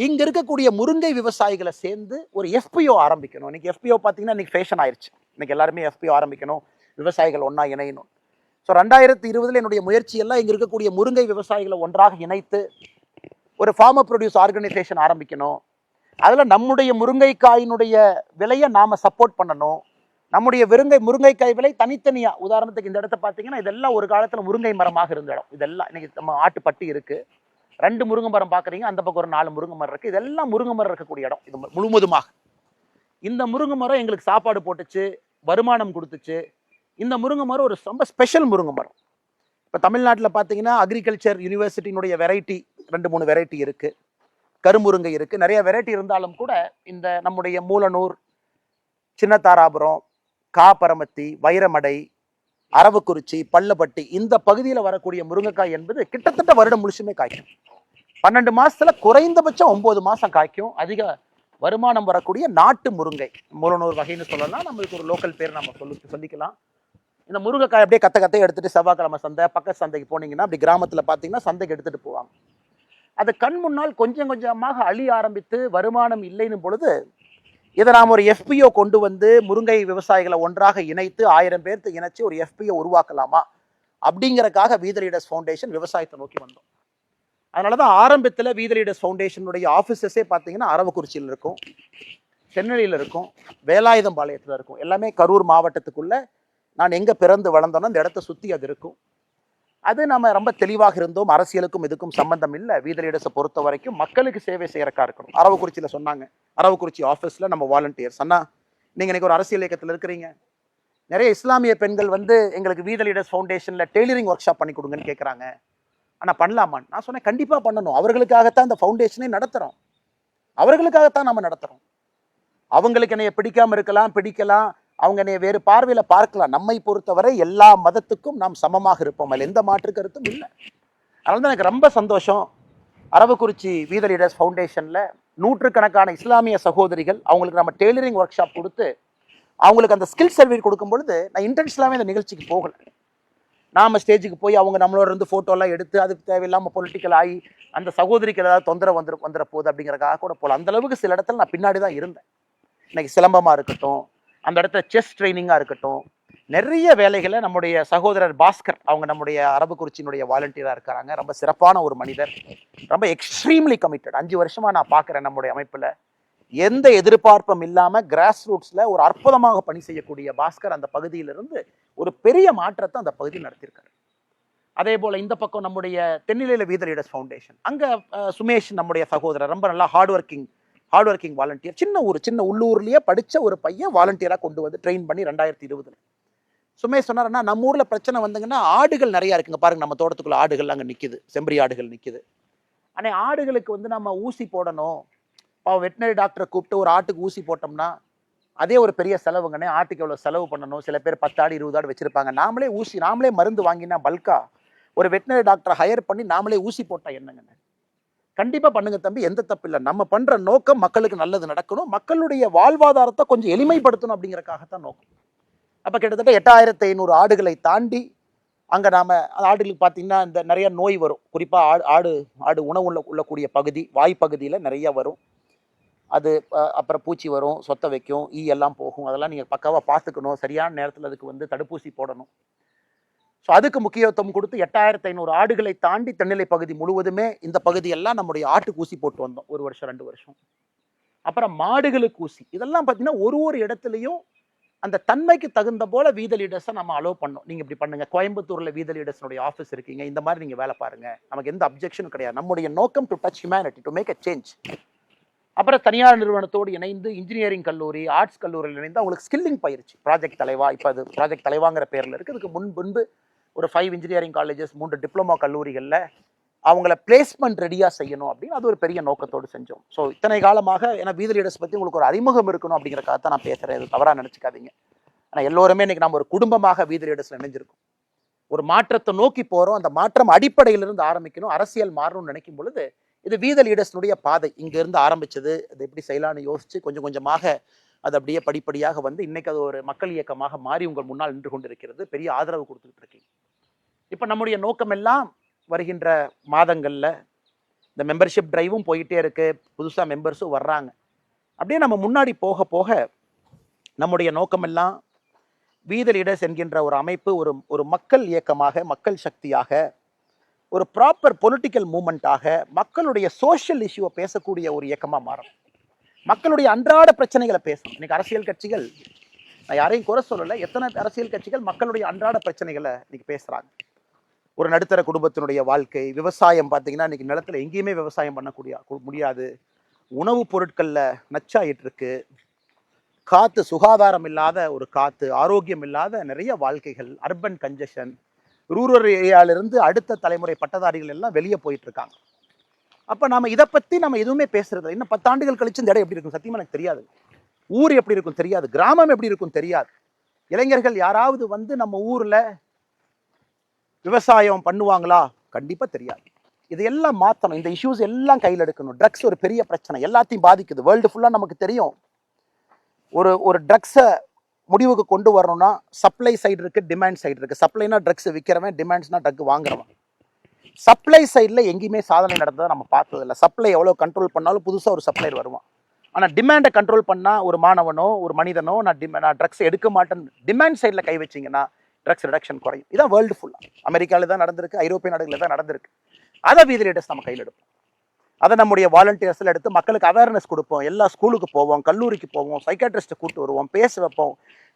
இங்கே இருக்கக்கூடிய முருங்கை விவசாயிகளை சேர்ந்து ஒரு எஃபிஓ ஆரம்பிக்கணும். இன்னைக்கு எஃபிஓ பார்த்தீங்கன்னா இன்னைக்கு ஃபேஷன் ஆயிடுச்சு. இன்னைக்கு எல்லாருமே எஃபிஓ ஆரம்பிக்கணும், விவசாயிகள் ஒன்றா இணையணும். ஸோ 2020 என்னுடைய முயற்சி எல்லாம் இங்கே இருக்கக்கூடிய முருங்கை விவசாயிகளை ஒன்றாக இணைத்து ஒரு ஃபார்மர் ப்ரொடியூஸ் ஆர்கனைசேஷன் ஆரம்பிக்கணும். அதில் நம்முடைய முருங்கைக்காயினுடைய விலையை நாம் சப்போர்ட் பண்ணணும். நம்முடைய முருங்கைக்காய் விலை தனித்தனியாக, உதாரணத்துக்கு இந்த இடத்த பார்த்தீங்கன்னா இதெல்லாம் ஒரு காலத்தில் முருங்கை மரமாக இருந்த இடம். இதெல்லாம் இன்னைக்கு நம்ம ஆட்டுப்பட்டி இருக்குது, 2 முருங்கை மரம் பார்க்குறீங்க, அந்த பக்கம் ஒரு 4 முருங்கை மரம் இருக்குது. இதெல்லாம் முருங்கை மரம் இருக்கக்கூடிய இடம். இது முழுவதுமாக இந்த முருங்கை மரம் எங்களுக்கு சாப்பாடு போட்டுச்சு, வருமானம் கொடுத்துச்சு. இந்த முருங்கை மரம் ஒரு ரொம்ப ஸ்பெஷல் முருங்கை மரம். இப்போ தமிழ்நாட்டில் பார்த்தீங்கன்னா அக்ரிகல்ச்சர் யூனிவர்சிட்டியினுடைய வெரைட்டி 2-3 வெரைட்டி இருக்குது, கருமுருங்கை இருக்குது, நிறைய வெரைட்டி இருந்தாலும் கூட இந்த நம்முடைய மூலனூர், சின்னதாராபுரம், காப்பரமத்தி, வைரமடை, அரவக்குறிச்சி, பள்ளப்பட்டி இந்த பகுதியில் வரக்கூடிய முருங்கைக்காய் என்பது கிட்டத்தட்ட வருடம் முழுசுமே காய்க்கும். 12 மாசத்துல குறைந்தபட்சம் 9 மாசம் காய்க்கும். அதிக வருமானம் வரக்கூடிய நாட்டு முருங்கை, மூலனூர் வகைன்னு சொல்லலாம். நம்மளுக்கு ஒரு லோக்கல் பேர் நம்ம சொல்லிக்கலாம். இந்த முருங்கைக்காய் அப்படியே கத்தையை எடுத்துட்டு செவ்வாய்க்கிழமை சந்தை, பக்கத்து சந்தைக்கு போனீங்கன்னா அப்படி கிராமத்தில் பார்த்தீங்கன்னா சந்தைக்கு எடுத்துட்டு போவாங்க. அது கண் முன்னால் கொஞ்சமாக அழிய ஆரம்பித்து வருமானம் இல்லைன்னும் பொழுது இதை நாம் ஒரு எஃபிஓ கொண்டு வந்து முருங்கை விவசாயிகளை ஒன்றாக இணைத்து 1000 பேர்த்து இணைச்சு ஒரு எஃபிஓ உருவாக்கலாமா அப்படிங்கிறக்காக வி த லீடர்ஸ் ஃபவுண்டேஷன் விவசாயத்தை நோக்கி வந்தோம். அதனால தான் ஆரம்பத்தில் வி த லீடர்ஸ் ஃபவுண்டேஷனுடைய ஆஃபீஸஸே பார்த்தீங்கன்னா அரவக்குறிச்சியில் இருக்கும், சென்னையில் இருக்கும், வேலாயுதம்பாளையத்தில் இருக்கும். எல்லாமே கரூர் மாவட்டத்துக்குள்ள நான் எங்கே பிறந்து வளர்ந்தோன்னா அந்த இடத்த சுற்றி அது இருக்கும். அது நம்ம ரொம்ப தெளிவாக இருந்தோம். அரசியலுக்கும் இதுக்கும் சம்பந்தம் இல்லை. வி த லீடர்ஸை பொறுத்த வரைக்கும் மக்களுக்கு சேவை செய்யறக்கா இருக்கணும். அரவக்குறிச்சியில் சொன்னாங்க, அரவக்குறிச்சி ஆஃபீஸில் நம்ம வாலண்டியர்ஸ் அண்ணா, நீங்கள் இன்னைக்கு ஒரு அரசியல் இயக்கத்தில் இருக்கிறீங்க, நிறைய இஸ்லாமிய பெண்கள் வந்து எங்களுக்கு வி த லீடர்ஸ் ஃபவுண்டேஷனில் டெய்லரிங் ஒர்க் ஷாப் பண்ணி கொடுங்கன்னு கேட்குறாங்க, ஆனால் பண்ணலாமான்னு நான் சொன்னேன், கண்டிப்பாக பண்ணணும். அவர்களுக்காகத்தான் இந்த ஃபவுண்டேஷனே நடத்துகிறோம், அவர்களுக்காகத்தான் நம்ம நடத்துகிறோம். அவங்களுக்கு என்னைய பிடிக்காமல் இருக்கலாம், பிடிக்கலாம், அவங்க என்னைய வேறு பார்வையில் பார்க்கலாம். நம்மை பொறுத்தவரை எல்லா மதத்துக்கும் நாம் சமமாக இருப்போம், அதில் எந்த மாற்று கருத்தும் இல்லை. அதனால தான் எனக்கு ரொம்ப சந்தோஷம். அரவக்குறிச்சி வி த லீடர்ஸ் ஃபவுண்டேஷனில் 100கணக்கான இஸ்லாமிய சகோதரிகள், அவங்களுக்கு நம்ம டெய்லரிங் ஒர்க் ஷாப் கொடுத்து அவங்களுக்கு அந்த ஸ்கில் சர்வே கொடுக்கும் பொழுது நான் இன்டென்ஷனலாகவே அந்த நிகழ்ச்சிக்கு போகலை. நாம் ஸ்டேஜுக்கு போய் அவங்க நம்மளோட இருந்து ஃபோட்டோலாம் எடுத்து அதுக்கு தேவையில்லாமல் பொலிட்டிக்கல் ஆகி அந்த சகோதரிக்கு ஏதாவது தொந்தரவு வந்துட போகுது அப்படிங்கிறக்காக கூட போகல. அந்தளவுக்கு சில இடத்துல நான் பின்னாடி தான் இருந்தேன். இன்னைக்கு சிலம்பமாக இருக்கட்டும், அந்த இடத்துல செஸ் ட்ரைனிங்காக இருக்கட்டும், நிறைய வேலைகளை நம்முடைய சகோதரர் பாஸ்கர், அவங்க நம்முடைய அரபுக்குறிச்சியினுடைய வாலண்டியராக இருக்கிறாங்க. ரொம்ப சிறப்பான ஒரு மனிதர், ரொம்ப எக்ஸ்ட்ரீம்லி கமிட்டட். 5 வருஷமாக நான் பார்க்குறேன் நம்முடைய அமைப்பில் எந்த எதிர்பார்ப்பும் இல்லாமல் கிராஸ் ரூட்ஸில் ஒரு அற்புதமாக பணி செய்யக்கூடிய பாஸ்கர் அந்த பகுதியிலிருந்து ஒரு பெரிய மாற்றத்தை அந்த பகுதியில் நடத்தியிருக்காரு. அதே போல் இந்த பக்கம் நம்முடைய தென்னிலையில் வீத லீடர்ஸ் ஃபவுண்டேஷன், அங்கே சுமேஷ் நம்முடைய சகோதரர் ரொம்ப நல்லா ஹார்ட் ஒர்க்கிங் வாலண்டியர். சின்ன உள்ளூர்லேயே படித்த ஒரு பையன் வாலண்டியராக கொண்டு வந்து ட்ரெயின் பண்ணி 2020 சுமேஷ் சொன்னார்னா, நம்ம ஊரில் பிரச்சனை வந்தீங்கன்னா ஆடுகள் நிறையா இருக்குங்க பாருங்க, நம்ம தோட்டத்துக்குள்ள ஆடுகள் அங்கே நிற்குது, செம்பரி ஆடுகள் நிற்குது. ஆனால் ஆடுகளுக்கு வந்து நம்ம ஊசி போடணும், வெட்டினரி டாக்டரை கூப்பிட்டு ஒரு ஆட்டுக்கு ஊசி போட்டோம்னா அதே ஒரு பெரிய செலவுங்கண்ணே. ஆட்டுக்கு எவ்வளோ செலவு பண்ணணும், சில பேர் 10 ஆடு 20 ஆடு வச்சிருப்பாங்க. நாமளே மருந்து வாங்கினா பல்கா ஒரு வெட்டினரி டாக்டரை ஹையர் பண்ணி நாமளே ஊசி போட்டா என்னங்கண்ணே? கண்டிப்பாக பண்ணுங்க தம்பி, எந்த தப்பு இல்லை. நம்ம பண்ணுற நோக்கம் மக்களுக்கு நல்லது நடக்கணும், மக்களுடைய வாழ்வாதாரத்தை கொஞ்சம் எளிமைப்படுத்தணும் அப்படிங்கிறக்காகத்தான் நோக்கம். அப்போ கிட்டத்தட்ட 8500 ஆடுகளை தாண்டி அங்கே நாம் ஆடுகளுக்கு பார்த்தீங்கன்னா இந்த நிறைய நோய் வரும். குறிப்பாக ஆடு உணவு உள்ளக்கூடிய பகுதி, வாய்ப்பகுதியில் நிறைய வரும். அது அப்புறம் பூச்சி வரும், சொத்தை வைக்கும், எல்லாம் போகும். அதெல்லாம் நீங்கள் பக்காவாக பார்த்துக்கணும். சரியான நேரத்தில் அதுக்கு வந்து தடுப்பூசி போடணும். ஸோ அதுக்கு முக்கியத்துவம் கொடுத்து 8500 ஆடுகளை தாண்டி தென்னிலை பகுதி முழுவதுமே இந்த பகுதியெல்லாம் நம்முடைய ஆட்டுக்கு ஊசி போட்டு வந்தோம் 1 வருஷம் 2 வருஷம். அப்புறம் மாடுகளுக்கு ஊசி. இதெல்லாம் பார்த்தீங்கன்னா ஒரு இடத்துலையும் அந்த தன்மைக்கு தகுந்த போல வீத லீடர்ஸை நம்ம அலோவ் பண்ணோம். நீங்கள் இப்படி பண்ணுங்க, கோயம்புத்தூரில் வீத லீடர்ஸனுடைய ஆஃபீஸ் இருக்கீங்க, இந்த மாதிரி நீங்கள் வேலை பாருங்க, நமக்கு எந்த அப்ஜெக்ஷனும் கிடையாது. நம்முடைய நோக்கம் to touch humanity, to make a change. அப்புறம் தனியார் நிறுவனத்தோடு இணைந்து இன்ஜினியரிங் கல்லூரி, ஆர்ட்ஸ் கல்லூரியில் இணைந்து அவங்களுக்கு ஸ்கில்லிங் பயிற்சி, ப்ராஜெக்ட் தலைவா, இப்போ அது ப்ராஜெக்ட் தலைவாங்கிற பேரில் இருக்குது. இதுக்கு முன்பு ஒரு 5 இன்ஜினியரிங் காலேஜஸ், 3 டிப்ளமோ கல்லூரிகளில் அவங்கள பிளேஸ்மெண்ட் ரெடியாக செய்யணும் அப்படின்னு அது ஒரு பெரிய நோக்கத்தோடு செஞ்சோம். ஸோ இத்தனை காலமாக ஏன்னா வீத லீடர்ஸ் பற்றி உங்களுக்கு ஒரு அறிமுகம் இருக்கணும் அப்படிங்கிறக்காக நான் பேசுகிறேன், இது தவறாக நினச்சிக்காதீங்க. ஆனால் எல்லோருமே இன்னைக்கு நம்ம ஒரு குடும்பமாக வீத லீடர்ஸில் இணைஞ்சிருக்கோம். ஒரு மாற்றத்தை நோக்கி போகிறோம். அந்த மாற்றம் அடிப்படையிலிருந்து ஆரம்பிக்கணும். அரசியல் மாறணும்னு நினைக்கும் பொழுது இது வீத லீடர்ஸ்னுடைய பாதை. இங்கேருந்து ஆரம்பிச்சது, அது எப்படி செய்யலான்னு யோசிச்சு கொஞ்சம் கொஞ்சமாக அது அப்படியே படிப்படியாக வந்து இன்னைக்கு அது ஒரு மக்கள் இயக்கமாக மாறி உங்கள் முன்னால் நின்று கொண்டிருக்கிறது. பெரிய ஆதரவு கொடுத்துட்டு இருக்கீங்க. இப்போ நம்முடைய நோக்கம் எல்லாம் வருகின்ற மாதங்களில் இந்த மெம்பர்ஷிப் டிரைவும் போயிட்டே இருக்கு, புதுசாக மெம்பர்ஸும் வர்றாங்க. அப்படியே நம்ம முன்னாடி போக போக நம்முடைய நோக்கம் எல்லாம் வீத லீடர்ஸ் என்கின்ற ஒரு அமைப்பு ஒரு மக்கள் இயக்கமாக, மக்கள் சக்தியாக, ஒரு ப்ராப்பர் பொலிட்டிக்கல் மூமெண்ட்டாக, மக்களுடைய சோஷியல் இஷ்யூவை பேசக்கூடிய ஒரு இயக்கமாக மாறும். மக்களுடைய அன்றாட பிரச்சனைகளை பேசணும். இன்னைக்கு அரசியல் கட்சிகள், நான் யாரையும் குறை சொல்லலை, எத்தனை அரசியல் கட்சிகள் மக்களுடைய அன்றாட பிரச்சனைகளை இன்னைக்கு பேசுகிறாங்க. ஒரு நடுத்தர குடும்பத்தினுடைய வாழ்க்கை, விவசாயம் பார்த்தீங்கன்னா இன்னைக்கு நிலத்தில் எங்கேயுமே விவசாயம் பண்ணக்கூடிய முடியாது, உணவுப் பொருட்களில் நச்சாயிட்டு இருக்கு, காற்று சுகாதாரம் இல்லாத ஒரு காற்று, ஆரோக்கியம் இல்லாத நிறைய வாழ்க்கைகள், அர்பன் கன்ஜெஷன், ரூரல் ஏரியாவிலிருந்து அடுத்த தலைமுறை பட்டதாரிகள் எல்லாம் வெளியே போயிட்டு இருக்காங்க. அப்போ நம்ம இதை பற்றி நம்ம எதுவுமே பேசுறது. இன்னும் 10 ஆண்டுகள் கழிச்சு இந்த இடம் எப்படி இருக்கும் சத்தியமாக எனக்கு தெரியாது. ஊர் எப்படி இருக்கும் தெரியாது, கிராமம் எப்படி இருக்கும் தெரியாது. இளைஞர்கள் யாராவது வந்து நம்ம ஊரில் விவசாயம் பண்ணுவாங்களா? கண்டிப்பாக தெரியாது. இதையெல்லாம் மாற்றணும். இந்த இஷ்யூஸ் எல்லாம் கையில் எடுக்கணும். ட்ரக்ஸ் ஒரு பெரிய பிரச்சனை, எல்லாத்தையும் பாதிக்குது. வேர்ல்டு ஃபுல்லாக நமக்கு தெரியும். ஒரு ட்ரக்ஸை முடிவுக்கு கொண்டு வரணும்னா சப்ளை சைடு இருக்குது, டிமாண்ட் சைடு இருக்குது. சப்ளைனா ட்ரக்ஸ் விற்கிறவன், டிமாண்ட்ஸ்னா ட்ரக் வாங்குறவன். சப்ளை சைடில் எங்கேயுமே சாதனை நடந்ததை நம்ம பார்த்ததில்லை. சப்ளை எவ்வளோ கண்ட்ரோல் பண்ணாலும் புதுசாக ஒரு சப்ளையர் வருவான். ஆனால் டிமாண்டை கண்ட்ரோல் பண்ணால் ஒரு மாணவனோ ஒரு மனிதனோ நான் ட்ரக்ஸ் எடுக்க மாட்டேன் டிமாண்ட் சைடில் கை வச்சிங்கன்னா ட்ரக்ஸ் ரிடக்ஷன் குறையும். இதான் வேர்ல்டு ஃபுல்லாக, அமெரிக்காவில் தான் நடந்திருக்கு, ஐரோப்பிய நாடுகளில் தான் நடந்திருக்கு. அதை வீத லீடர்ஸ் நம்ம கையில் எடுப்போம். அதை நம்முடைய வாலண்டியர்ஸில் எடுத்து மக்களுக்கு அவேர்னஸ் கொடுப்போம். எல்லா ஸ்கூலுக்கு போவோம், கல்லூரிக்கு போவோம், சைக்காட்ரிஸ்ட்டை கூப்பிட்டு வருவோம், பேச வைப்போம்,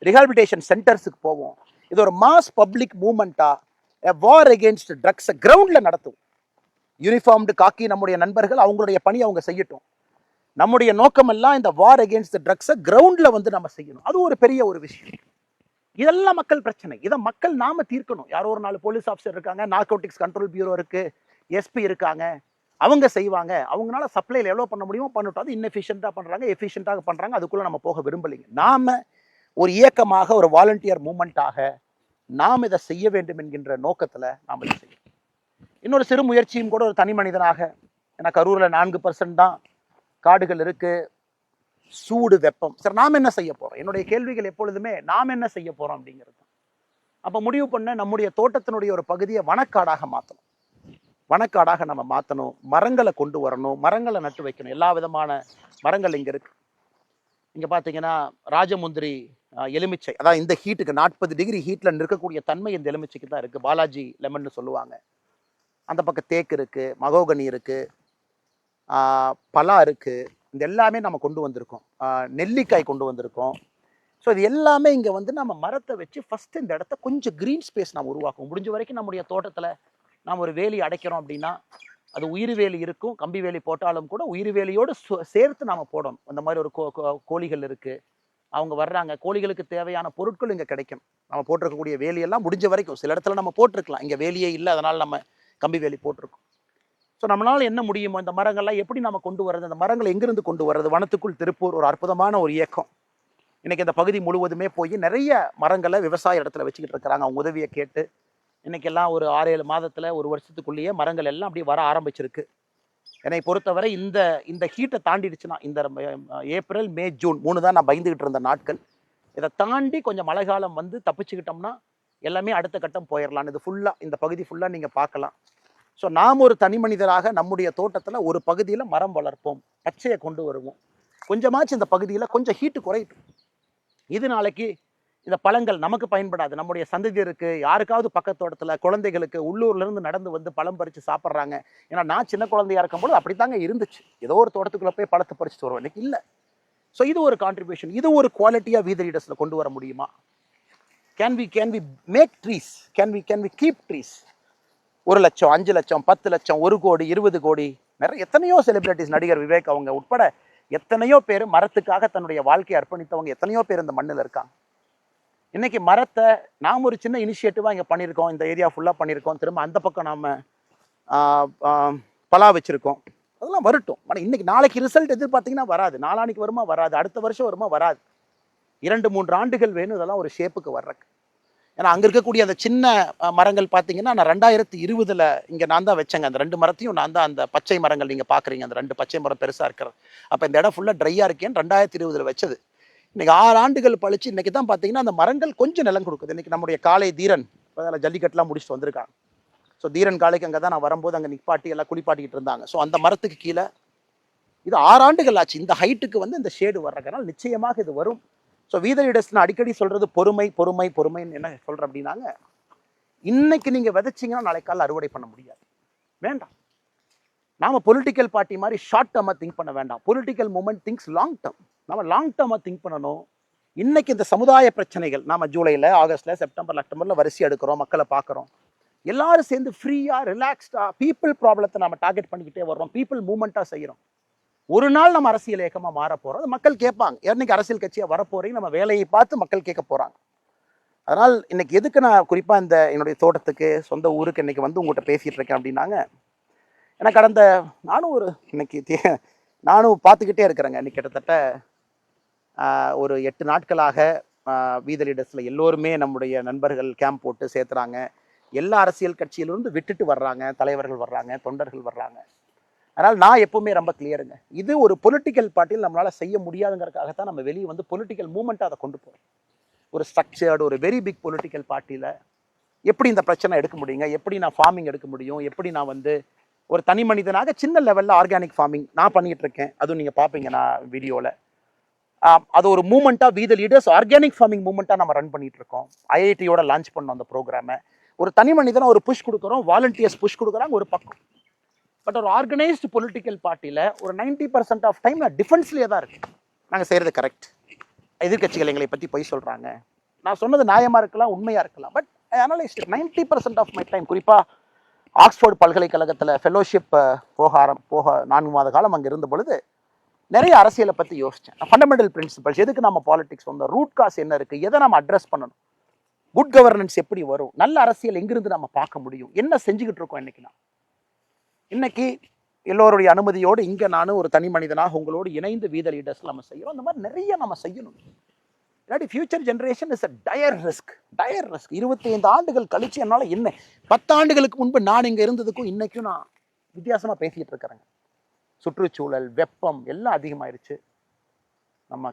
ரிஹாபிலிட்டேஷன் சென்டர்ஸுக்கு போவோம். இது ஒரு மாஸ் பப்ளிக் மூவ்மெண்ட்டாக வார் அகெயின்ஸ்ட் ட்ரக்ஸை கிரவுண்டில் நடத்துவோம். யூனிஃபார்ம்டு காக்கி நம்முடைய நண்பர்கள் அவங்களுடைய பணி அவங்க செய்யட்டும். நம்முடைய நோக்கம் எல்லாம் இந்த வார் அகெயின்ஸ்ட் ட்ரக்ஸை கிரவுண்டில் வந்து நம்ம செய்யணும். அது ஒரு பெரிய ஒரு விஷயம். இதெல்லாம் மக்கள் பிரச்சனை, இதை மக்கள் நாம தீர்க்கணும். யாரோ ஒரு 4 போலீஸ் ஆஃபீஸர் இருக்காங்க, நார்கோட்டிக்ஸ் கண்ட்ரோல் பியூரோ இருக்கு, எஸ்பி இருக்காங்க, அவங்க செய்வாங்க. அவங்களால சப்ளைல எவ்வளோ பண்ண முடியுமோ பண்ணட்டும். அது இன்னெஃபிஷியண்டாக பண்ணுறாங்க, எஃபிஷியண்டாக பண்ணுறாங்க. அதுக்குள்ளே நம்ம போக விரும்பலைங்க. நாம ஒரு இயக்கமாக, ஒரு வாலண்டியர் மூமெண்ட்டாக நாம் இதை செய்ய வேண்டும் என்கின்ற நோக்கத்தில் நாம் இதை செய்யணும். இன்னொரு சிறு முயற்சியும் கூட ஒரு தனி மனிதனாக, ஏன்னா கரூரில் 4% தான் காடுகள் இருக்குது. சூடு, வெப்பம். சார் நாம் என்ன செய்ய போறோம்? என்னுடைய கேள்விகள் எப்பொழுதுமே நாம் என்ன செய்ய போறோம் அப்படிங்கிறது. அப்ப முடிவு பண்ண நம்முடைய தோட்டத்தினுடைய ஒரு பகுதியை வனக்காடாக மாற்றணும். வனக்காடாக நம்ம மாற்றணும். மரங்களை கொண்டு வரணும். மரங்களை நட்டு வைக்கணும். எல்லா விதமான மரங்கள் இங்க இருக்கு. இங்க பாத்தீங்கன்னா ராஜமுந்திரி எலுமிச்சை, அதாவது இந்த ஹீட்டுக்கு 40 டிகிரி ஹீட்ல நிற்கக்கூடிய தன்மை இந்த எலுமிச்சைக்கு தான் இருக்கு. பாலாஜி லெமன் சொல்லுவாங்க. அந்த பக்கம் தேக்கு இருக்கு, மகோகனி இருக்கு, பலா இருக்கு. இந்த எல்லாமே நம்ம கொண்டு வந்திருக்கோம். நெல்லிக்காய் கொண்டு வந்திருக்கோம். ஸோ இது எல்லாமே இங்கே வந்து நம்ம மரத்தை வச்சு ஃபஸ்ட்டு இந்த இடத்த கொஞ்சம் க்ரீன் ஸ்பேஸ் நம்ம உருவாக்கும். முடிஞ்ச வரைக்கும் நம்முடைய தோட்டத்தில் நாம் ஒரு வேலி அடைக்கிறோம் அப்படின்னா அது உயிர் வேலி இருக்கும். கம்பி வேலி போட்டாலும் கூட உயிர் வேலியோடு சேர்த்து நாம் போடணும். அந்த மாதிரி ஒரு கோழிகள் இருக்குது, அவங்க வர்றாங்க, கோழிகளுக்கு தேவையான பொருட்கள் இங்கே கிடைக்கும். நம்ம போட்டிருக்கக்கூடிய வேலியெல்லாம் முடிஞ்ச வரைக்கும் சில இடத்துல நம்ம போட்டிருக்கலாம், இங்கே வேலியே இல்லை, அதனால் நம்ம கம்பி வேலி போட்டிருக்கோம். ஸோ நம்மளால் என்ன முடியுமோ இந்த மரங்கள்லாம் எப்படி நம்ம கொண்டு வர்றது, அந்த மரங்களை எங்கிருந்து கொண்டு வர்றது. வனத்துக்குள் திருப்பூர் ஒரு அற்புதமான ஒரு இயக்கம். இன்னைக்கு இந்த பகுதி முழுவதுமே போய் நிறைய மரங்களை விவசாய இடத்துல வச்சுக்கிட்டு இருக்கிறாங்க. அவங்க உதவியை கேட்டு இன்னைக்கு எல்லாம் ஒரு 6-7 மாதத்துல ஒரு வருஷத்துக்குள்ளேயே மரங்கள் எல்லாம் அப்படி வர ஆரம்பிச்சிருக்கு. என்னை பொறுத்தவரை இந்த ஹீட்டை தாண்டிடுச்சுன்னா, இந்த ஏப்ரல், மே, ஜூன் 3 தான் நான் பயந்துகிட்டு இருந்த நாட்கள். இதை தாண்டி கொஞ்சம் மழை காலம் வந்து தப்பிச்சுக்கிட்டோம்னா எல்லாமே அடுத்த கட்டம் போயிடலாம். இது ஃபுல்லாக இந்த பகுதி ஃபுல்லாக நீங்கள் பார்க்கலாம். ஸோ நாம் ஒரு தனி மனிதராக நம்முடைய தோட்டத்தில் ஒரு பகுதியில் மரம் வளர்ப்போம், பச்சையை கொண்டு வருவோம். கொஞ்சமாச்சு இந்த பகுதியில் கொஞ்சம் ஹீட்டு குறையட்டும். இது நாளைக்கு இந்த பழங்கள் நமக்கு பயன்படாது, நம்முடைய சந்ததியருக்கு, யாருக்காவது பக்கத்தோட்டத்தில் குழந்தைகளுக்கு உள்ளூர்லேருந்து நடந்து வந்து பழம் பறித்து சாப்பிட்றாங்க. ஏன்னா நான் சின்ன குழந்தையா இருக்கும்போது அப்படித்தாங்க இருந்துச்சு. ஏதோ ஒரு தோட்டத்துக்குள்ளே போய் பழத்தை பறிச்சுட்டு வருவோம், இன்னைக்கு இல்லை. ஸோ இது ஒரு கான்ட்ரிபியூஷன். இது ஒரு குவாலிட்டியாக வீத லீடர்ஸில் கொண்டு வர முடியுமா? Can we make trees? Can we keep trees? 1 லட்சம், 5 லட்சம், 10 லட்சம், 1 கோடி, 20 கோடி, நிறைய எத்தனையோ செலிபிரிட்டிஸ், நடிகர் விவேக் அவங்க உட்பட எத்தனையோ பேர் மரத்துக்காக தன்னுடைய வாழ்க்கையை அர்ப்பணித்தவங்க எத்தனையோ பேர் இந்த மண்ணில் இருக்காங்க. இன்னைக்கு மரத்தை நாம் ஒரு சின்ன இனிஷியேட்டிவாக இங்கே பண்ணியிருக்கோம், இந்த ஏரியா ஃபுல்லாக பண்ணியிருக்கோம். திரும்ப அந்த பக்கம் நாம் பலா வச்சுருக்கோம். அதெல்லாம் வரட்டும். ஆனால் இன்னைக்கு நாளைக்கு ரிசல்ட் எதிர்பார்த்தீங்கன்னா வராது, நாளானிக்கு வருமா வராது, அடுத்த வருஷம் வருமா வராது. 2-3 ஆண்டுகள் வேணும் இதெல்லாம் ஒரு ஷேப்புக்கு வர்றக்கு. ஏன்னா அங்கே இருக்கக்கூடிய அந்த சின்ன மரங்கள் பார்த்தீங்கன்னா நான் 2020 இங்கே நான் தான் வச்சேங்க. அந்த 2 மரத்தையும் நான் தான், அந்த பச்சை மரங்கள் நீங்கள் பார்க்குறீங்க, அந்த 2 பச்சை மரம் பெருசாக இருக்கிறது. அப்போ இந்த இடம் ஃபுல்லாக ட்ரையாக இருக்கேன்னு 2020 வச்சது. இன்றைக்கி 6 ஆண்டுகள் பழிச்சு இன்றைக்கி தான் பார்த்தீங்கன்னா அந்த மரங்கள் கொஞ்சம் நிலம் கொடுக்குது. இன்றைக்கி நம்முடைய காளை தீரன் அதில் ஜல்லிக்கட்டுலாம் முடிச்சுட்டு வந்திருக்காங்க. ஸோ தீரன் காளைக்கு அங்கே தான் நான் வரும்போது அங்கே நிப்பாட்டி எல்லாம் குளிப்பாட்டிக்கிட்டு இருந்தாங்க. ஸோ அந்த மரத்துக்கு கீழே இது 6 ஆண்டுகள் ஆச்சு இந்த ஹைட்டுக்கு வந்து இந்த ஷேடு வர்றதுனால நிச்சயமாக இது வரும். ஸோ வீத லீடர்ஸ் நான் அடிக்கடி சொல்றது பொறுமை பொறுமை பொறுமைன்னு என்ன சொல்கிறேன் அப்படின்னாங்க, இன்னைக்கு நீங்கள் விதைச்சிங்கன்னா நாளைக்கு காலையில் அறுவடை பண்ண முடியாது. வேண்டாம். நாம பொலிட்டிக்கல் பார்ட்டி மாதிரி ஷார்ட் டேர்மாக திங்க் பண்ண வேண்டாம். Political moment things long term. நம்ம லாங் டேர்மாக திங்க் பண்ணணும். இன்னைக்கு இந்த சமுதாய பிரச்சனைகள் நாம ஜூலையில், ஆகஸ்ட்ல, செப்டம்பர், அக்டோபரில் வரிசை எடுக்கிறோம், மக்களை பார்க்குறோம். எல்லாரும் சேர்ந்து ஃப்ரீயாக ரிலாக்ஸ்டாக பீப்புள் ப்ராப்ளத்தை நம்ம டார்கெட் பண்ணிக்கிட்டே வர்றோம், பீப்புள் மூமெண்ட்டாக செய்கிறோம். ஒரு நாள் நம்ம அரசியல் இயக்கமாக மாற போகிறோம். அது மக்கள் கேட்பாங்க, என்னைக்கு அரசியல் கட்சியாக வரப்போறீங்க, நம்ம வேலையை பார்த்து மக்கள் கேட்க போகிறாங்க. அதனால் இன்னைக்கு எதுக்கு நான் குறிப்பாக இந்த என்னுடைய தோட்டத்துக்கு சொந்த ஊருக்கு இன்னைக்கு வந்து உங்கள்கிட்ட பேசிகிட்டு இருக்கேன் அப்படின்னாங்க, ஏன்னா கடந்த நானும் பார்த்துக்கிட்டே இருக்கிறேங்க. இன்னைக்கு கிட்டத்தட்ட ஒரு 8 நாட்களாக வீத லீடர்ஸில் எல்லோருமே நம்முடைய நண்பர்கள் கேம்ப் போட்டு சேர்த்துறாங்க. எல்லா அரசியல் கட்சியிலிருந்து விட்டுட்டு வர்றாங்க, தலைவர்கள் வர்றாங்க, தொண்டர்கள் வர்றாங்க. அதனால் நான் எப்பவுமே ரொம்ப கிளியருங்க, இது ஒரு பொலிட்டிக்கல் பார்ட்டியில் நம்மளால் செய்ய முடியாதுங்கிறதுக்காகத்தான் நம்ம வெளியே வந்து பொலிட்டிக்கல் மூமெண்ட்டாக அதை கொண்டு போகிறோம். ஒரு ஸ்ட்ரக்சர்டு ஒரு வெரி பிக் பொலிட்டிக்கல் பார்ட்டியில் எப்படி இந்த பிரச்சனை எடுக்க முடியுங்க, எப்படி நான் ஃபார்மிங் எடுக்க முடியும், எப்படி நான் வந்து ஒரு தனி மனிதனாக சின்ன லெவலில் ஆர்கானிக் ஃபார்மிங் நான் பண்ணிகிட்டு இருக்கேன். அதுவும் நீங்கள் பார்ப்பீங்க நான் வீடியோவில். அது ஒரு மூமெண்ட்டாக வீத லீடர்ஸ் ஆர்கானிக் ஃபார்மிங் மூமெண்ட்டாக நம்ம ரன் பண்ணிட்டு இருக்கோம். ஐஐடியோட லான்ச் பண்ணோம் அந்த ப்ரோக்ராமை. ஒரு தனி மனிதனை ஒரு புஷ் கொடுக்குறோம், வாலண்டியர்ஸ் புஷ் கொடுக்குறாங்க ஒரு பக்கம். பட் ஒரு ஆர்கனைஸ்டு பொலிட்டிக்கல் பார்ட்டியில் ஒரு 90% ஆஃப் டைம் நான் டிஃபென்ஸ்லேயே தான் இருக்கேன். நாங்கள் செய்கிறது கரெக்ட், எதிர்கட்சிகள் எங்களை பற்றி பொய் சொல்கிறாங்க, நான் சொன்னது நியாயமாக இருக்கலாம், உண்மையாக இருக்கலாம், but I analyse 90% of my time. குறிப்பாக ஆக்ஸ்ஃபோர்டு பல்கலைக்கழகத்தில் ஃபெலோஷிப் போக 4 மாத காலம் அங்கே இருந்த பொழுது நிறைய அரசியலை பற்றி யோசித்தேன். ஃபண்டமெண்டல் பிரின்சிபல்ஸ், எதுக்கு நம்ம பாலிடிக்ஸ் வந்தோம், ரூட் காஸ் என்ன இருக்குது, எதை நம்ம அட்ரஸ் பண்ணணும், குட் கவர்னன்ஸ் எப்படி வரும், நல்ல அரசியல் எங்கிருந்து நம்ம பார்க்க முடியும், என்ன செஞ்சுக்கிட்டு இருக்கோம் இன்னைக்கு எல்லோருடைய அனுமதியோடு இங்கே நானும் ஒரு தனி மனிதனாக உங்களோடு இணைந்து வீத லீடர்ஸ் நம்ம செய்கிறோம். அந்த மாதிரி நிறைய நம்ம செய்யணும். இல்லாட்டி future generation is a dire risk. 25 ஆண்டுகள் கழிச்சு என்னால் என்ன 10 ஆண்டுகளுக்கு முன்பு நான் இங்கே இருந்ததுக்கும் இன்னைக்கும் நான் வித்தியாசமாக பேசிக்கிட்டு இருக்கிறேங்க. சுற்றுச்சூழல், வெப்பம் எல்லாம் அதிகமாயிருச்சு. நம்ம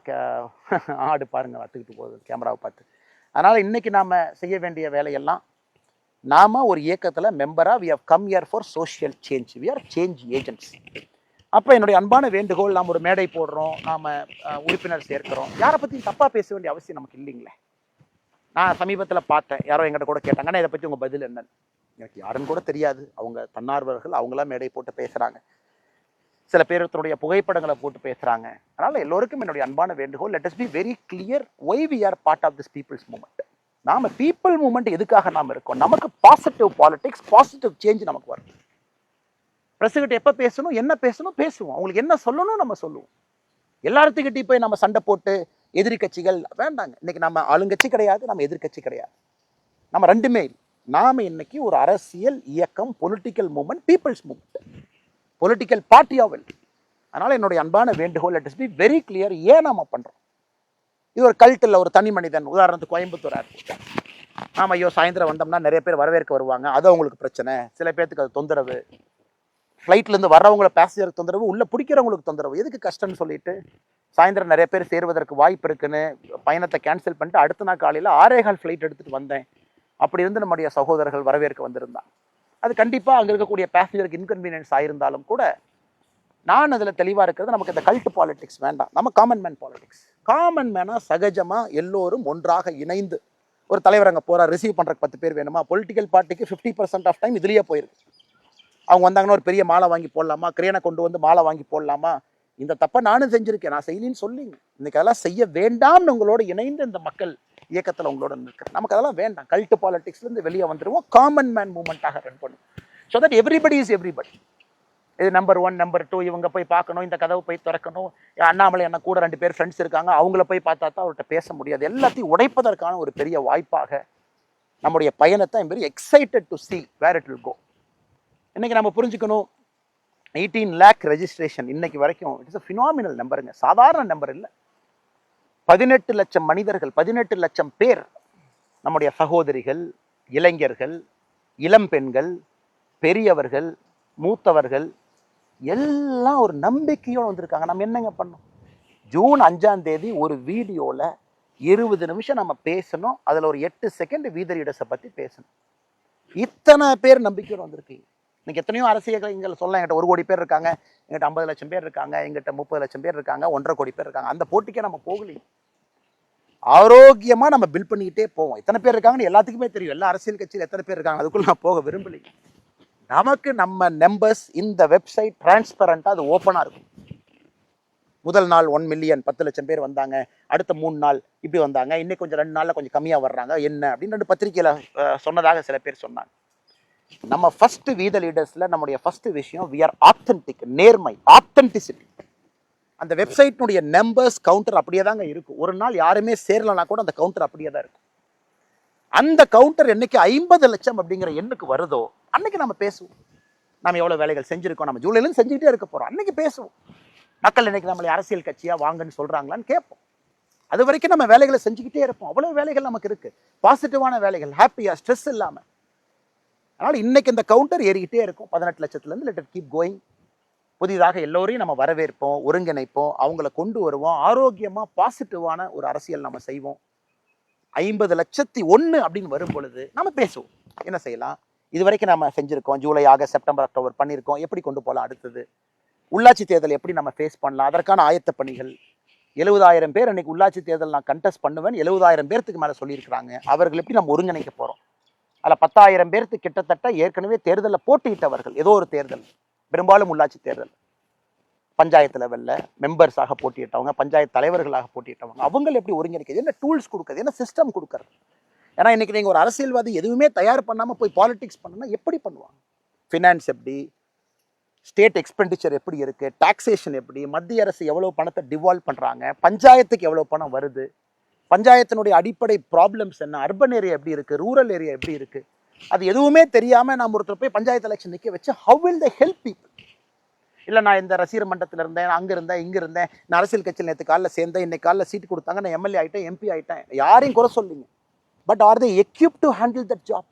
ஆடு பாருங்க அத்துக்கிட்டு போகுது கேமராவை பார்த்து. அதனால் இன்னைக்கு நாம் செய்ய வேண்டிய வேலையெல்லாம், நாம் ஒரு இயக்கத்தில் மெம்பராக we have come here for social change, we are change agents. அப்போ என்னுடைய அன்பான வேண்டுகோள், நாம் ஒரு மேடை போடுறோம், நாம் உறுப்பினர் சேர்க்கிறோம், யாரை பற்றியும் தப்பாக பேச வேண்டிய அவசியம் நமக்கு இல்லைங்களே. நான் சமீபத்தில் பார்த்தேன், யாரோ எங்கிட்ட கூட கேட்டாங்க, ஆனால் இதை பற்றி உங்கள் பதில் என்னன்னு. எனக்கு யாருன்னு கூட தெரியாது, அவங்க தன்னார்வர்கள், அவங்களாம் மேடை போட்டு பேசுகிறாங்க, சில பேர் தன்னுடைய புகைப்படங்களை போட்டு பேசுகிறாங்க. அதனால் எல்லோருக்கும் என்னுடைய அன்பான வேண்டுகோள், let us be very clear why we are part of this people's movement. நாம் பீப்புள் மூமெண்ட் எதுக்காக நாம் இருக்கோம்? நமக்கு பாசிட்டிவ் பாலிடிக்ஸ், பாசிட்டிவ் சேஞ்ச் நமக்கு வரும். பிரஸுகிட்ட எப்போ பேசணும், என்ன பேசணும் பேசுவோம், அவங்களுக்கு என்ன சொல்லணும் நம்ம சொல்லுவோம். எல்லாத்துக்கிட்டையும் போய் நம்ம சண்டை போட்டு எதிரி கட்சிகள் வேண்டாங்க. இன்னைக்கு நம்ம ஆளுங்கட்சி கிடையாது, நம்ம எதிர்கட்சி கிடையாது, நம்ம ரெண்டுமே இல்லை. நாம் இன்னைக்கு ஒரு அரசியல் இயக்கம், political movement, people's movement, political party of well. அதனால் என்னுடைய அன்பான வேண்டுகோள், let us be very clear. ஏன் நாம பண்ணுறோம்? இது ஒரு கல்ட் இல்லை, ஒரு தனி மனிதன். உதாரணத்துக்கு கோயம்புத்தூர் ஏர்போர்ட், நாம் ஐயோ சாயந்தரம் வந்தோம்னா நிறைய பேர் வரவேற்க வருவாங்க, அது அவங்களுக்கு பிரச்சனை, சில பேர்த்துக்கு அது தொந்தரவு, ஃப்ளைட்லேருந்து வர்றவங்கள பேசஞ்சருக்கு தொந்தரவு, உள்ளே பிடிக்கிறவங்களுக்கு தொந்தரவு, எதுக்கு கஷ்டம்னு சொல்லிட்டு சாயந்தரம் நிறைய பேர் சேருவதற்கு வாய்ப்பு இருக்குன்னு பயணத்தை கேன்சல் பண்ணிட்டு அடுத்த நாள் காலையில் 6:15 ஃப்ளைட் எடுத்துகிட்டு வந்தேன். அப்படி இருந்து நம்முடைய சகோதரர்கள் வரவேற்க வந்திருந்தாங்க. அது கண்டிப்பாக அங்கே இருக்கக்கூடிய பேசஞ்சருக்கு இன்கன்வீனியன்ஸ் ஆயிருந்தாலும் கூட நான் அதில் தெளிவாக இருக்கிறது, நமக்கு இந்த கல்ட் பாலிடிக்ஸ் வேண்டாம், நம்ம காமன் மேன் பாலிடிக்ஸ். காமன் மேனாக சகஜமாக எல்லோரும் ஒன்றாக இணைந்து, ஒரு தலைவர் அங்கே போகிறார், ரிசீவ் பண்ணுறக்கு 10 பேர் வேணுமா? பொலிட்டிக்கல் பார்ட்டிக்கு 50% ஆஃப் டைம் இதுலேயே போயிருக்கு. அவங்க வந்தாங்கன்னா ஒரு பெரிய மாலை வாங்கி போடலாமா, கிரேனை கொண்டு வந்து மாலை வாங்கி போடலாமா? இந்த தப்பை நானும் செஞ்சுருக்கேன், நான் செய்யலின்னு சொல்லிங்க. இன்னைக்கு அதெல்லாம் செய்ய வேண்டாம்னு உங்களோட இணைந்து இந்த மக்கள் இயக்கத்தில் உங்களோட இருக்கிறேன். நமக்கு அதெல்லாம் வேண்டாம். கல்ட் பாலிடிக்ஸ்லேருந்து வெளியே வந்துடுவோம், காமன் மேன் மூவ்மெண்ட்டாக ரன் பண்ணுவோம். So that everybody is everybody. இது நம்பர் 1 நம்பர் 2 இவங்க போய் பார்க்கணும், இந்த கதவை போய் திறக்கணும், அண்ணாமலை என்ன கூட 2 பேர் ஃப்ரெண்ட்ஸ் இருக்காங்க, அவங்கள போய் பார்த்தா தான் அவர்கிட்ட பேச முடியாது. எல்லாத்தையும் உடைப்பதற்கான ஒரு பெரிய வாய்ப்பாக நம்முடைய பயணத்தை I'm very excited to see where it will go. இன்னைக்கு நம்ம புரிஞ்சுக்கணும், 18 lakh ரெஜிஸ்ட்ரேஷன் இன்னைக்கு வரைக்கும் இட் இஸ் அ ஃபினாமினல் நம்பருங்க, சாதாரண நம்பர் இல்லை. 18 லட்சம் மனிதர்கள், 18 லட்சம் பேர், நம்முடைய சகோதரிகள், இளைஞர்கள், இளம் பெண்கள், பெரியவர்கள், மூத்தவர்கள் எல்லாம் ஒரு நம்பிக்கையோடு வந்திருக்காங்க. நம்ம என்னங்க பண்ணோம்? ஜூன் 5ஆம் தேதி ஒரு வீடியோவில் 20 நிமிஷம் நம்ம பேசணும், அதில் ஒரு 8 செகண்ட் வீத லீடர்ஸை பற்றி பேசணும். இத்தனை பேர் நம்பிக்கையோடு வந்திருக்கீங்க. இன்னைக்கு எத்தனையோ அரசியல் இங்கே சொல்ல, எங்கிட்ட 1 கோடி பேர் இருக்காங்க, எங்கிட்ட 50 லட்சம் பேர் இருக்காங்க, எங்கிட்ட 30 லட்சம் பேர் இருக்காங்க, 1.5 கோடி பேர் இருக்காங்க. அந்த போட்டிக்கே நம்ம போகலையே. ஆரோக்கியமாக நம்ம பில் பண்ணிக்கிட்டே போவோம். எத்தனை பேர் இருக்காங்கன்னு எல்லாத்துக்குமே தெரியும், எல்லா அரசியல் கட்சியில் எத்தனை பேர் இருக்காங்க, அதுக்குள்ள நான் போக விரும்பலைங்க. நமக்கு நம்ம நம்பர்ஸ் இந்த வெப்சைட் டிரான்ஸ்பரண்டாக அது ஓப்பனாக இருக்கும். முதல் நாள் 1 மில்லியன் 10 லட்சம் பேர் வந்தாங்க, அடுத்த 3 நாள் இப்படி வந்தாங்க, இன்னைக்கு கொஞ்சம் 2 நாளில் கொஞ்சம் கம்மியாக வர்றாங்க என்ன அப்படின்னு 2 பத்திரிகையில் சொன்னதாக சில பேர் சொன்னாங்க. நம்ம ஃபர்ஸ்ட் வீத லீடர்ஸில் நம்முடைய ஃபர்ஸ்ட் விஷயம் வி ஆர் ஆத்தென்டிக், நேர்மை, ஆத்தென்டிசிட்டி. அந்த வெப்சைட்னுடைய நம்பர்ஸ் கவுண்டர் அப்படியே தாங்க இருக்கும். ஒரு நாள் யாருமே சேரலனா கூட அந்த கவுண்டர் அப்படியே தான் இருக்கும். அந்த கவுண்டர் என்னைக்கு 50 லட்சம் அப்படிங்கிற எண்ணுக்கு வருதோ அன்னைக்கு நம்ம பேசுவோம். நம்ம எவ்வளோ வேலைகள் செஞ்சுருக்கோம், நம்ம ஜூலைலேருந்து செஞ்சுக்கிட்டே இருக்க போகிறோம், அன்னைக்கு பேசுவோம். மக்கள் இன்னைக்கு நம்மளை அரசியல் கட்சியாக வாங்கன்னு சொல்கிறாங்களான்னு கேட்போம். அது வரைக்கும் நம்ம வேலைகளை செஞ்சுக்கிட்டே இருப்போம். அவ்வளோ வேலைகள் நமக்கு இருக்குது, பாசிட்டிவான வேலைகள், ஹாப்பியாக, ஸ்ட்ரெஸ் இல்லாமல். அதனால் இன்னைக்கு இந்த கவுண்டர் ஏறிக்கிட்டே இருக்கும். 18 லட்சத்துலேருந்து லெட் இட் கீப் கோயிங். புதிதாக எல்லோரையும் நம்ம வரவேற்போம், ஒருங்கிணைப்போம், அவங்கள கொண்டு வருவோம், ஆரோக்கியமாக பாசிட்டிவான ஒரு அரசியல் நம்ம செய்வோம். 50,01,000 அப்படின்னு வரும் பொழுது நம்ம பேசுவோம், என்ன செய்யலாம், இது வரைக்கும் நம்ம செஞ்சுருக்கோம், ஜூலை, ஆகஸ்ட், செப்டம்பர், அக்டோபர் பண்ணியிருக்கோம், எப்படி கொண்டு போகலாம், அடுத்தது உள்ளாட்சி தேர்தல் எப்படி நம்ம ஃபேஸ் பண்ணலாம், அதற்கான ஆயத்த பணிகள். 70,000 பேர் அன்னைக்கு உள்ளாட்சி தேர்தல் நான் கண்டெஸ்ட் பண்ணுவேன், 70,000 பேர்த்துக்கு மேலே சொல்லியிருக்கிறாங்க. அவர்கள் எப்படி நம்ம ஒருங்கிணைக்க போகிறோம்? அதில் 10,000 பேர்த்து கிட்டத்தட்ட ஏற்கனவே தேர்தலில் போட்டியிட்டவர்கள், ஏதோ ஒரு தேர்தல், பெரும்பாலும் உள்ளாட்சி தேர்தல், பஞ்சாயத்து லெவலில் மெம்பர்ஸாக போட்டியிட்டவங்க, பஞ்சாயத்து தலைவர்களாக போட்டியிட்டவங்க, அவங்களை எப்படி ஒருங்கிணைக்கிறது, என்ன டூல்ஸ் கொடுக்குறது, என்ன சிஸ்டம் கொடுக்குறது? ஏன்னா இன்றைக்கி நீங்கள் ஒரு அரசியல்வாதி எதுவுமே தயார் பண்ணாமல் போய் பாலிடிக்ஸ் பண்ணணும்னா எப்படி பண்ணுவாங்க? ஃபினான்ஸ் எப்படி, ஸ்டேட் எக்ஸ்பெண்டிச்சர் எப்படி இருக்குது, டாக்ஸேஷன் எப்படி, மத்திய அரசு எவ்வளோ பணத்தை டிவால்வ் பண்ணுறாங்க, பஞ்சாயத்துக்கு எவ்வளோ பணம் வருது, பஞ்சாயத்தினுடைய அடிப்படை ப்ராப்ளம்ஸ் என்ன, அர்பன் ஏரியா எப்படி இருக்குது, ரூரல் ஏரியா எப்படி இருக்குது, அது எதுவுமே தெரியாமல் நம்ம ஒருத்தர் போய் பஞ்சாயத்து எலெக்ஷன் நிற்க வச்சு how will they help people? இல்லை நான் இந்த ரசிகர் மன்றத்தில் இருந்தேன், அங்கே இருந்தேன், இங்கே இருந்தேன், நான் அரசியல் கட்சியில் நேற்று காலில் சேர்ந்தேன், இன்னைக்கு காலில் சீட்டு கொடுத்தாங்க, நான் எம்எல்ஏ ஆகிட்டேன், எம்பி ஆகிட்டேன், யாரையும் குறை சொல்லிங்க. But are they equip to handle that job?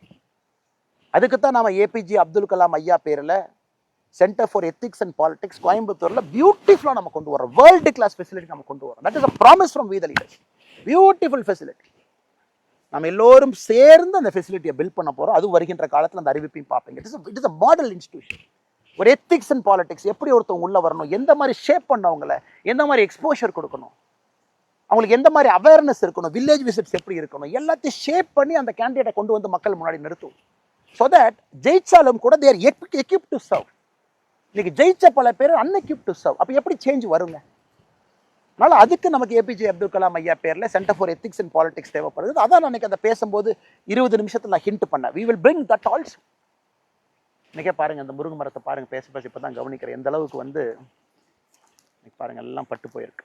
அதுக்கு தான் நாம் ஏபிஜே அப்துல் கலாம் ஐயா பேரில் centre for ethics and politics கோயம்புத்தூர்ல பியூட்டிஃபுல்லா நம்ம கொண்டு வரோம். வேர்ல்டு கிளாஸ் ஃபெசிலிட்டி நம்ம கொண்டு வரோம். That is a promise from we the leaders. Beautiful facility. நம்ம எல்லோரும் சேர்ந்து அந்த ஃபெசிலிட்டியை பில்ட் பண்ண போறோம். அது வருகின்ற காலத்தில் அந்த அறிவிப்பையும் பார்ப்பீங்க. It is a model institution. ஒரு எத்திக்ஸ் அண்ட் பாலிடிக்ஸ் எப்படி ஒருத்தவங்க உள்ள வரணும், எந்த மாதிரி ஷேப் பண்ணவங்களை, எந்த மாதிரி எக்ஸ்போஷர் கொடுக்கணும், அவங்களுக்கு எந்த மாதிரி அவேர்னஸ் இருக்கணும், வில்லேஜ் விசிட்ஸ் எப்படி இருக்கணும், எல்லாத்தையும் ஷேப் பண்ணி அந்த கேண்டிடேட்டை கொண்டு வந்து மக்கள் முன்னாடி நிறுத்தும். ஸோ தட் ஜெயிச்சாலும் கூட தேர் எக்யூப் டு சர்வ். இன்னைக்கு ஜெயிச்ச பல பேர் அன்எக்யூப் டு சர்வ். அப்போ எப்படி சேஞ்ச் வருங்க? அதனால அதுக்கு நமக்கு ஏபிஜே அப்துல் கலாம் ஐயா பேர்ல centre for ethics and politics தேவைப்படுது. அதான் நான் அதை பேசும்போது 20 நிமிஷத்துல நான் ஹிண்ட் பண்ணேன். We will bring that also. இன்னைக்கே பாருங்க, அந்த முருங்கை மரத்தை பாருங்க, பேச இப்பதான் கவனிக்கிறேன் எந்த அளவுக்கு வந்து பாருங்க எல்லாம் பட்டு போயிருக்கு.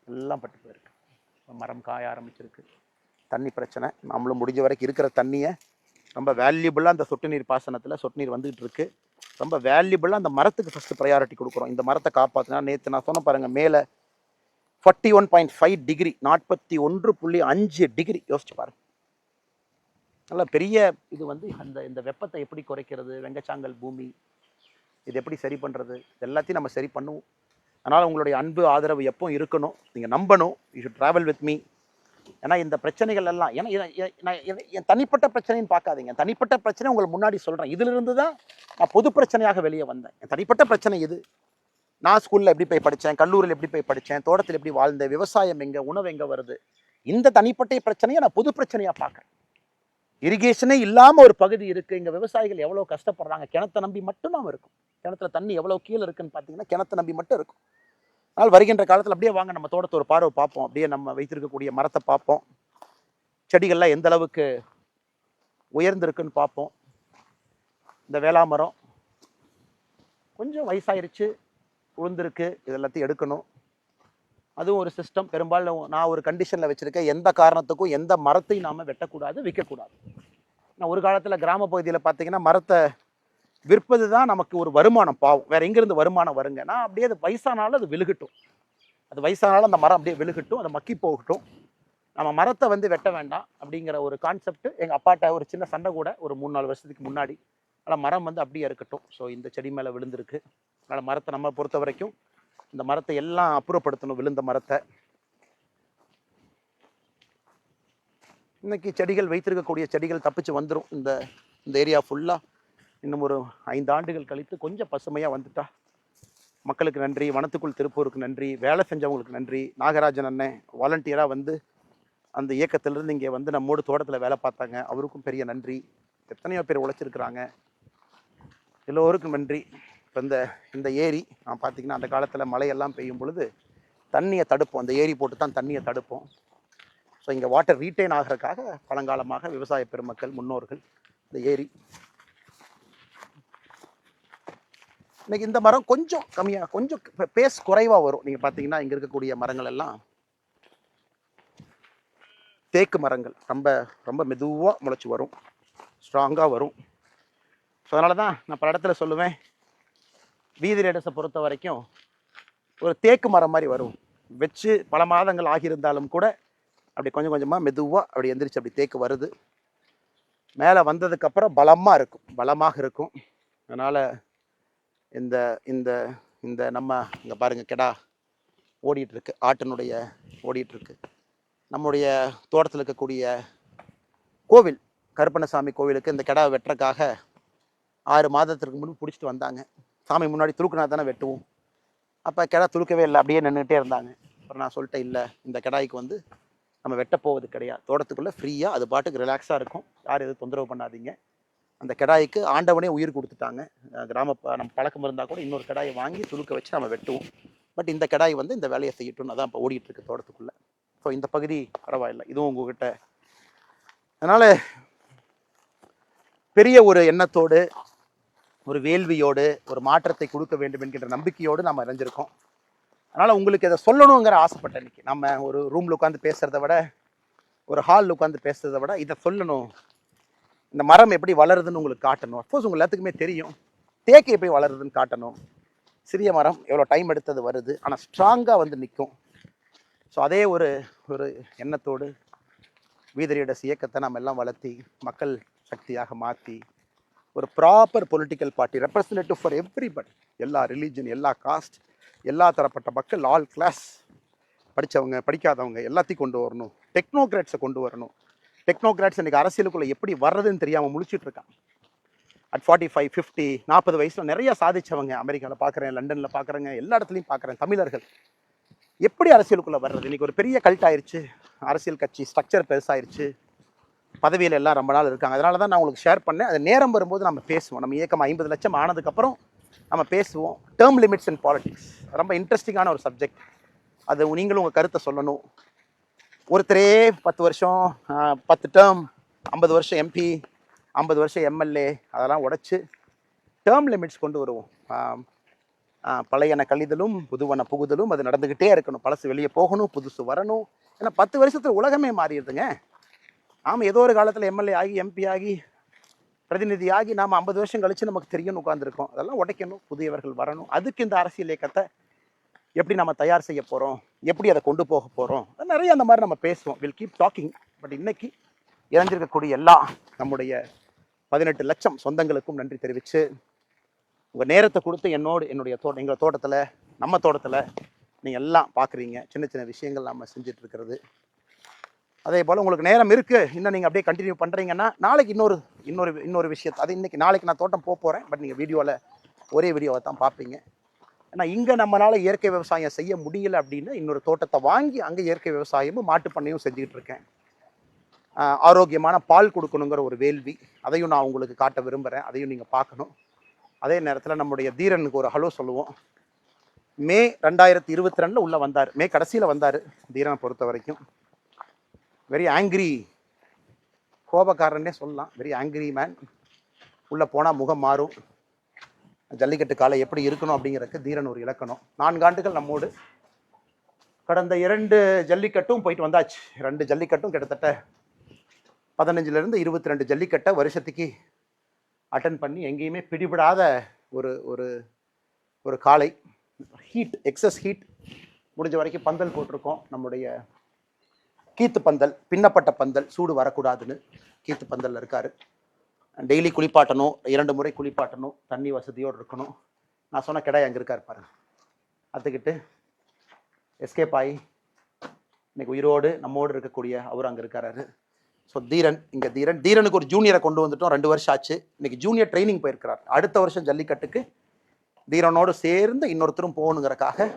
எல்லாம் பட்டு போயிருக்கு. மரம் காய ஆரம்பிச்சிருக்கு. தண்ணி பிரச்சனை. நம்மளும் முடிஞ்ச வரைக்கும் இருக்கிற தண்ணியை ரொம்ப வேல்யூபிளாக அந்த சொட்டு நீர் பாசனத்தில் சொட்டு நீர் வந்துகிட்டு இருக்கு. ரொம்ப வேல்யூபிளாக அந்த மரத்துக்கு ஃபஸ்ட்டு ப்ரையாரிட்டி கொடுக்குறோம். இந்த மரத்தை காப்பாற்றினா, நேற்று நான் சொன்ன பாருங்கள், மேலே 41.5 டிகிரி, 41.5 டிகிரி யோசிச்சு பாருங்க. நல்ல பெரிய இது வந்து இந்த வெப்பத்தை எப்படி குறைக்கிறது, வெங்கச்சாங்கல் பூமி இது எப்படி சரி பண்ணுறது, எல்லாத்தையும் நம்ம சரி பண்ணுவோம். அதனால் உங்களுடைய அன்பு ஆதரவு எப்போ இருக்கணும், நீங்கள் நம்பணும். You should travel with me. ஏன்னா இந்த பிரச்சனைகள் எல்லாம் என் தனிப்பட்ட பிரச்சனைன்னு பார்க்காதீங்க. தனிப்பட்ட பிரச்சனை உங்களுக்கு முன்னாடி சொல்கிறேன். இதிலிருந்து தான் நான் பொது பிரச்சனையாக வெளியே வந்தேன். என் தனிப்பட்ட பிரச்சனை இது. நான் ஸ்கூலில் எப்படி போய் படித்தேன், கல்லூரியில் எப்படி போய் படித்தேன், தோட்டத்தில் எப்படி வாழ்ந்தேன், விவசாயம் எங்கே, உணவு எங்கே வருது, இந்த தனிப்பட்ட பிரச்சனையை நான் பொது பிரச்சனையாக பார்க்குறேன். இரிகேஷனே இல்லாமல் ஒரு பகுதி இருக்குது. இங்கே விவசாயிகள் எவ்வளோ கஷ்டப்படுறாங்க. கிணத்தை நம்பி மட்டும் நாம் இருக்கும். கிணத்துல தண்ணி எவ்வளோ கீழே இருக்குன்னு பார்த்தீங்கன்னா கிணத்தை நம்பி மட்டும் இருக்கும். அதனால் வருகின்ற காலத்தில் அப்படியே வாங்க நம்ம தோட்டத்தை ஒரு பார்வை பார்ப்போம். அப்படியே நம்ம வைத்திருக்கக்கூடிய மரத்தை பார்ப்போம். செடிகள்லாம் எந்த அளவுக்கு உயர்ந்திருக்குன்னு பார்ப்போம். இந்த வேளாமரம் கொஞ்சம் வயசாயிருச்சு, உளுந்திருக்கு. இது எல்லாத்தையும் எடுக்கணும். அதுவும் ஒரு சிஸ்டம். பெரும்பாலும் நான் ஒரு கண்டிஷனில் வச்சுருக்கேன், எந்த காரணத்துக்கும் எந்த மரத்தையும் நாம் வெட்டக்கூடாது, விற்கக்கூடாது. நான் ஒரு காலத்தில் கிராம பகுதியில் பார்த்தீங்கன்னா மரத்தை விற்பது தான் நமக்கு ஒரு வருமானம். பாவம், வேற எங்கேருந்து வருமானம் வருங்க? நான் அப்படியே அது வயசானாலும் அது விழுகட்டும், அது வயசானாலும் அந்த மரம் அப்படியே விழுகட்டும், அதை மக்கி போகட்டும், நம்ம மரத்தை வந்து வெட்ட வேண்டாம் அப்படிங்கிற ஒரு கான்செப்ட். எங்கள் அப்பாட்ட ஒரு சின்ன சண்டை கூட ஒரு 3-4 வருஷத்துக்கு முன்னாடி. அதனால் மரம் வந்து அப்படியே இருக்கட்டும். ஸோ இந்த செடி மேலே விழுந்திருக்கு. அதனால் மரத்தை நம்ம பொறுத்த வரைக்கும் இந்த மரத்தை எல்லாம் அப்புறப்படுத்தணும். விழுந்த மரத்தை இன்னைக்கு செடிகள் வைத்திருக்கக்கூடிய செடிகள் தப்பிச்சு வந்துடும். இந்த ஏரியா ஃபுல்லாக இன்னும் ஒரு 5 ஆண்டுகள் கழித்து கொஞ்சம் பசுமையாக வந்துட்டா மக்களுக்கு நன்றி. வனத்துக்குள் திருப்பூருக்கு நன்றி. வேலை செஞ்சவங்களுக்கு நன்றி. நாகராஜன் அண்ணன் வாலண்டியராக வந்து அந்த இயக்கத்திலிருந்து இங்கே வந்து நம்மோடு தோட்டத்தில் வேலை பார்த்தாங்க. அவருக்கும் பெரிய நன்றி. எத்தனையோ பேர் உழைச்சிருக்கிறாங்க. எல்லோருக்கும் நன்றி. இப்போ இந்த ஏரி நான் பார்த்தீங்கன்னா அந்த காலத்தில் மழையெல்லாம் பெய்யும் பொழுது தண்ணியை தடுப்போம். அந்த ஏரி போட்டு தான் தண்ணியை தடுப்போம். ஸோ இங்கே வாட்டர் ரீட்டைன் ஆகிறதுக்காக பழங்காலமாக விவசாய பெருமக்கள் முன்னோர்கள் இந்த ஏரி. இன்னைக்கு இந்த மரம் கொஞ்சம் கம்மியாக, கொஞ்சம் பேஸ் குறைவாக வரும். நீங்கள் பார்த்தீங்கன்னா இங்கே இருக்கக்கூடிய மரங்கள் எல்லாம் தேக்கு மரங்கள். ரொம்ப ரொம்ப மெதுவாக முளைச்சி வரும், ஸ்ட்ராங்காக வரும். ஸோ அதனால தான் நான் பல இடத்துல சொல்லுவேன், வீதி ரேடஸை பொறுத்த வரைக்கும் ஒரு தேக்கு மரம் மாதிரி வரும். வச்சு பல மாதங்கள் ஆகியிருந்தாலும் கூட அப்படி கொஞ்சம் கொஞ்சமாக மெதுவாக அப்படி எந்திரிச்சு அப்படி தேக்கு வருது. மேலே வந்ததுக்கப்புறம் பலமாக இருக்கும். அதனால் இந்த இந்த இந்த நம்ம இங்கே பாருங்கள், கெடா ஓடிட்டுருக்கு, ஆட்டினுடைய ஓடிட்டுருக்கு. நம்முடைய தோட்டத்தில் இருக்கக்கூடிய கோவில், கருப்பண்ணசாமி கோவிலுக்கு இந்த கெடாவை வெட்டுறதுக்காக 6 மாதத்திற்கு முன்பு பிடிச்சிட்டு வந்தாங்க. சாமி முன்னாடி துளுக்குனா தானே வெட்டுவோம். அப்போ கெடா துளுக்கவே இல்லை, அப்படியே நின்றுக்கிட்டே இருந்தாங்க. அப்புறம் நான் சொல்லிட்டேன், இல்லை இந்த கெடாய்க்கு வந்து நம்ம வெட்ட போவது கிடையாது. தோட்டத்துக்குள்ளே ஃப்ரீயாக அது பாட்டுக்கு ரிலாக்ஸாக இருக்கும், யாரும் எதுவும் தொந்தரவு பண்ணாதீங்க. அந்த கெடாய்க்கு ஆண்டவனே உயிர் கொடுத்துட்டாங்க. நம்ம பழக்கம் இருந்தால் கூட இன்னொரு கெடாயை வாங்கி துளுக்க வச்சு நம்ம வெட்டுவோம். பட் இந்த கெடாய் வந்து இந்த வேலையை செய்யட்டும்னு அதான் இப்போ ஓடிட்டு இருக்கு தோட்டத்துக்குள்ளே. ஸோ இந்த பகுதி பரவாயில்லை, இதுவும் உங்ககிட்ட. அதனால் பெரிய ஒரு எண்ணத்தோடு, ஒரு வேள்வியோடு, ஒரு மாற்றத்தை கொடுக்க வேண்டும் என்கின்ற நம்பிக்கையோடு நம்ம அறிஞ்சிருக்கோம். அதனால் உங்களுக்கு இதை சொல்லணுங்கிற ஆசைப்பட்டேன். இன்னைக்கு நம்ம ஒரு ரூமில் உட்காந்து பேசுகிறத விட, ஒரு ஹாலில் உட்காந்து பேசுகிறத விட இதை சொல்லணும். இந்த மரம் எப்படி வளருதுன்னு உங்களுக்கு காட்டணும். அஃப்கோர்ஸ் உங்கள் எல்லாத்துக்குமே தெரியும், தேக்கு எப்படி வளருதுன்னு காட்டணும். சிறிய மரம் எவ்வளோ டைம் எடுத்தது வருது, ஆனால் ஸ்ட்ராங்காக வந்து நிற்கும். ஸோ அதே ஒரு எண்ணத்தோடு வீதி ரேடஸ் இயக்கத்தை நம்ம எல்லாம் வளர்த்தி மக்கள் சக்தியாக மாற்றி ஒரு proper political party, representative for everybody, எல்லா ரிலீஜன், எல்லா காஸ்ட், எல்லா தரப்பட்ட மக்கள், ஆல் கிளாஸ், படித்தவங்க படிக்காதவங்க எல்லாத்தையும் கொண்டு வரணும். டெக்னோக்ராட்ஸை கொண்டு வரணும். டெக்னோக்ராட்ஸ் இன்றைக்கி அரசியலுக்குள்ளே எப்படி வர்றதுன்னு தெரியாமல் முழிச்சிட்டு இருக்காங்க. அட் 45, 50, 40 வயசில் நிறைய சாதிச்சவங்க அமெரிக்காவில் பார்க்குறேன், லண்டனில் பார்க்குறேங்க, எல்லா இடத்துலையும் பார்க்குறேன். தமிழர்கள் எப்படி அரசியலுக்குள்ளே வர்றது? இன்றைக்கி ஒரு பெரிய கல்ட் ஆயிடுச்சு, அரசியல் கட்சி ஸ்ட்ரக்சர் பெருசாயிருச்சு, பதவியில் எல்லாம் ரொம்ப நாள் இருக்காங்க. அதனால தான் நான் உங்களுக்கு ஷேர் பண்ணேன். அது நேரம் வரும்போது நம்ம பேசுவோம். நம்ம இயக்கம் 50 லட்சம் ஆனதுக்கப்புறம் நம்ம பேசுவோம். டேர்ம் லிமிட்ஸ் இன் பாலிடிக்ஸ் ரொம்ப இன்ட்ரெஸ்டிங்கான ஒரு சப்ஜெக்ட். அது நீங்களும் உங்கள் கருத்தை சொல்லணும். ஒருத்தரே 10 வருஷம் 10 டேர்ம், 50 வருஷம் எம்பி, 50 வருஷம் எம்எல்ஏ, அதெல்லாம் உடைச்சு டேர்ம் லிமிட்ஸ் கொண்டு வருவோம். பழையன கழிதலும் புதுவன புகுதலும் அது நடந்துக்கிட்டே இருக்கணும். பழசு வெளியே போகணும், புதுசு வரணும். ஏன்னா 10 வருஷத்துல உலகமே மாறிடுதுங்க. நாம் ஏதோ ஒரு காலத்தில் எம்எல்ஏ ஆகி, எம்பி ஆகி, பிரதிநிதி ஆகி நாம் 50 வருஷம் கழிச்சு நமக்கு தெரியும்னு உட்காந்துருக்கோம். அதெல்லாம் உடைக்கணும், புதியவர்கள் வரணும். அதுக்கு இந்த அரசியல் இயக்கத்தை எப்படி நம்ம தயார் செய்ய போகிறோம், எப்படி அதை கொண்டு போக போகிறோம், நிறைய அந்த மாதிரி நம்ம பேசுவோம். Will keep talking. பட் இன்னைக்கு இறந்திருக்கக்கூடிய எல்லா நம்முடைய 18 லட்சம் சொந்தங்களுக்கும் நன்றி தெரிவித்து, உங்கள் நேரத்தை கொடுத்து என்னுடைய எங்கள் தோட்டத்தில், நம்ம தோட்டத்தில் நீங்கள் எல்லாம் பார்க்குறீங்க. சின்ன சின்ன விஷயங்கள் நம்ம செஞ்சுட்டு இருக்கிறது. அதே போல் உங்களுக்கு நேரம் இருக்குது, இன்னும் நீங்கள் அப்படியே கண்டினியூ பண்ணுறீங்கன்னா நாளைக்கு இன்னொரு விஷயத்தை, அது நாளைக்கு நான் தோட்டம் போகிறேன். பட் நீங்கள் வீடியோவில் ஒரே வீடியோவை தான் பார்ப்பீங்க. ஏன்னா இங்கே நம்மளால் இயற்கை விவசாயம் செய்ய முடியல அப்படின்னு இன்னொரு தோட்டத்தை வாங்கி அங்கே இயற்கை விவசாயமும் மாட்டுப்பண்ணையும் செஞ்சுக்கிட்டு இருக்கேன். ஆரோக்கியமான பால் கொடுக்கணுங்கிற ஒரு வேள்வி, அதையும் நான் உங்களுக்கு காட்ட விரும்புகிறேன். அதையும் நீங்கள் பார்க்கணும். அதே நேரத்தில் நம்முடைய தீரனுக்கு ஒரு ஹலோ சொல்லுவோம். மே 2022 உள்ளே வந்தார். மே கடைசியில் வந்தார். தீரனை பொறுத்த வரைக்கும் வெரி ஆங்கிரி, கோபக்காரன்னே சொல்லலாம். Very angry man. உள்ளே போனால் முகம் மாறும். ஜல்லிக்கட்டு காலை எப்படி இருக்கணும் அப்படிங்கிறதுக்கு தீரன் ஒரு இலக்கணம். 4 ஆண்டுகள் நம்மோடு. கடந்த 2 ஜல்லிக்கட்டும் போயிட்டு வந்தாச்சு. 2 ஜல்லிக்கட்டும் கிட்டத்தட்ட 15லேருந்து 22 ஜல்லிக்கட்டை வருஷத்துக்கு அட்டன் பண்ணி எங்கேயுமே பிடிபடாத ஒரு ஒரு ஒரு காளை. Heat, excess heat. முடிஞ்ச வரைக்கும் பந்தல் போட்டிருக்கோம். நம்முடைய கீத்து பந்தல், பின்னப்பட்ட பந்தல், சூடு வரக்கூடாதுன்னு கீத்து பந்தலில் இருக்கார். டெய்லி குளிப்பாட்டணும், 2 முறை குளிப்பாட்டணும், தண்ணி வசதியோடு இருக்கணும். நான் சொன்ன கிடாய் அங்கே இருக்கார் பாருங்க. அத்துக்கிட்டு எஸ்கேப் ஆகி இன்னைக்கு உயிரோடு நம்மோடு இருக்கக்கூடிய அவர் அங்கே இருக்காரு. ஸோ தீரன், இங்கே தீரனுக்கு ஒரு ஜூனியரை கொண்டு வந்துட்டோம். 2 வருஷம் ஆச்சு. இன்னைக்கு ஜூனியர் ட்ரைனிங் போயிருக்கிறார். அடுத்த வருஷம் ஜல்லிக்கட்டுக்கு தீரனோடு சேர்ந்து இன்னொருத்தரும் போகணுங்கிறக்காக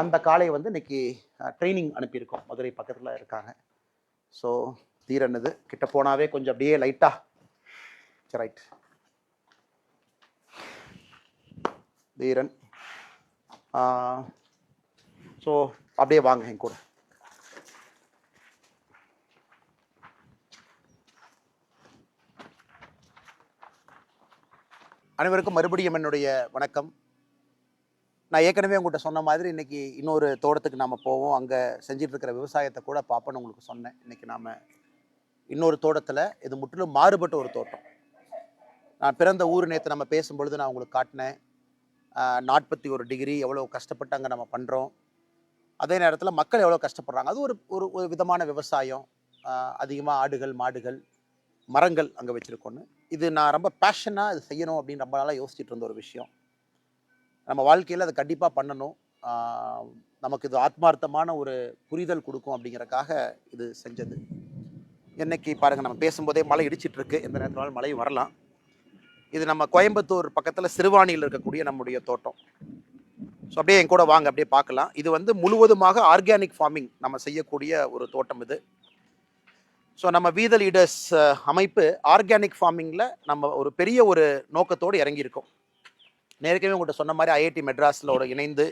அந்த காளையை இன்னைக்கு ட்ரைனிங் அனுப்பியிருக்கோம். மதுரை பக்கத்தில் இருக்காங்க. ஸோ தீரன் இது கிட்ட போனாவே கொஞ்சம் அப்படியே லைட்டா ரைட். தீரன் ஸோ அப்படியே வாங்க என் கூட. அனைவருக்கும் மறுபடியும் என்னுடைய வணக்கம். நான் ஏற்கனவே உங்கள்கிட்ட சொன்ன மாதிரி இன்றைக்கி இன்னொரு தோட்டத்துக்கு நாம் போவோம். அங்கே செஞ்சிட்டு இருக்கிற விவசாயத்தை கூட பார்ப்போன்னு உங்களுக்கு சொன்னேன். இன்றைக்கி நாம் இன்னொரு தோட்டத்தில், இது முற்றிலும் மாறுபட்ட ஒரு தோட்டம். நான் பிறந்த ஊர் நேற்று நம்ம பேசும்பொழுது நான் உங்களுக்கு காட்டினேன். 41 டிகிரி எவ்வளோ கஷ்டப்பட்டு அங்கே நம்ம பண்ணுறோம். அதே நேரத்தில் மக்கள் எவ்வளோ கஷ்டப்படுறாங்க. அது ஒரு விதமான விவசாயம். அதிகமாக ஆடுகள், மாடுகள், மரங்கள் அங்கே வச்சுருக்கோன்னு. இது நான் ரொம்ப பேஷனாக இது செய்யணும் அப்படின்னு ரொம்ப நாளாக யோசிச்சுட்டு இருந்த ஒரு விஷயம். நம்ம வாழ்க்கையில் அதை கண்டிப்பாக பண்ணணும். நமக்கு இது ஆத்மார்த்தமான ஒரு புரிதல் கொடுக்கும் அப்படிங்கிறக்காக இது செஞ்சது. இன்னைக்கு பாருங்கள், நம்ம பேசும்போதே மழை இடிச்சிட்டு இருக்கு. எந்த நேரத்தினாலும் மழையும் வரலாம். இது நம்ம கோயம்புத்தூர் பக்கத்தில் சிறுவாணியில் இருக்கக்கூடிய நம்முடைய தோட்டம். ஸோ அப்படியே என் கூட வாங்க, அப்படியே பார்க்கலாம். இது முழுவதுமாக ஆர்கானிக் ஃபார்மிங் நம்ம செய்யக்கூடிய ஒரு தோட்டம் இது. ஸோ நம்ம வீத லீடர்ஸ் அமைப்பு ஆர்கானிக் ஃபார்மிங்கில் நம்ம ஒரு பெரிய ஒரு நோக்கத்தோடு இறங்கியிருக்கோம். நேரவே உங்கள்கிட்ட சொன்ன மாதிரி ஐஐடி மெட்ராஸில் இணைந்து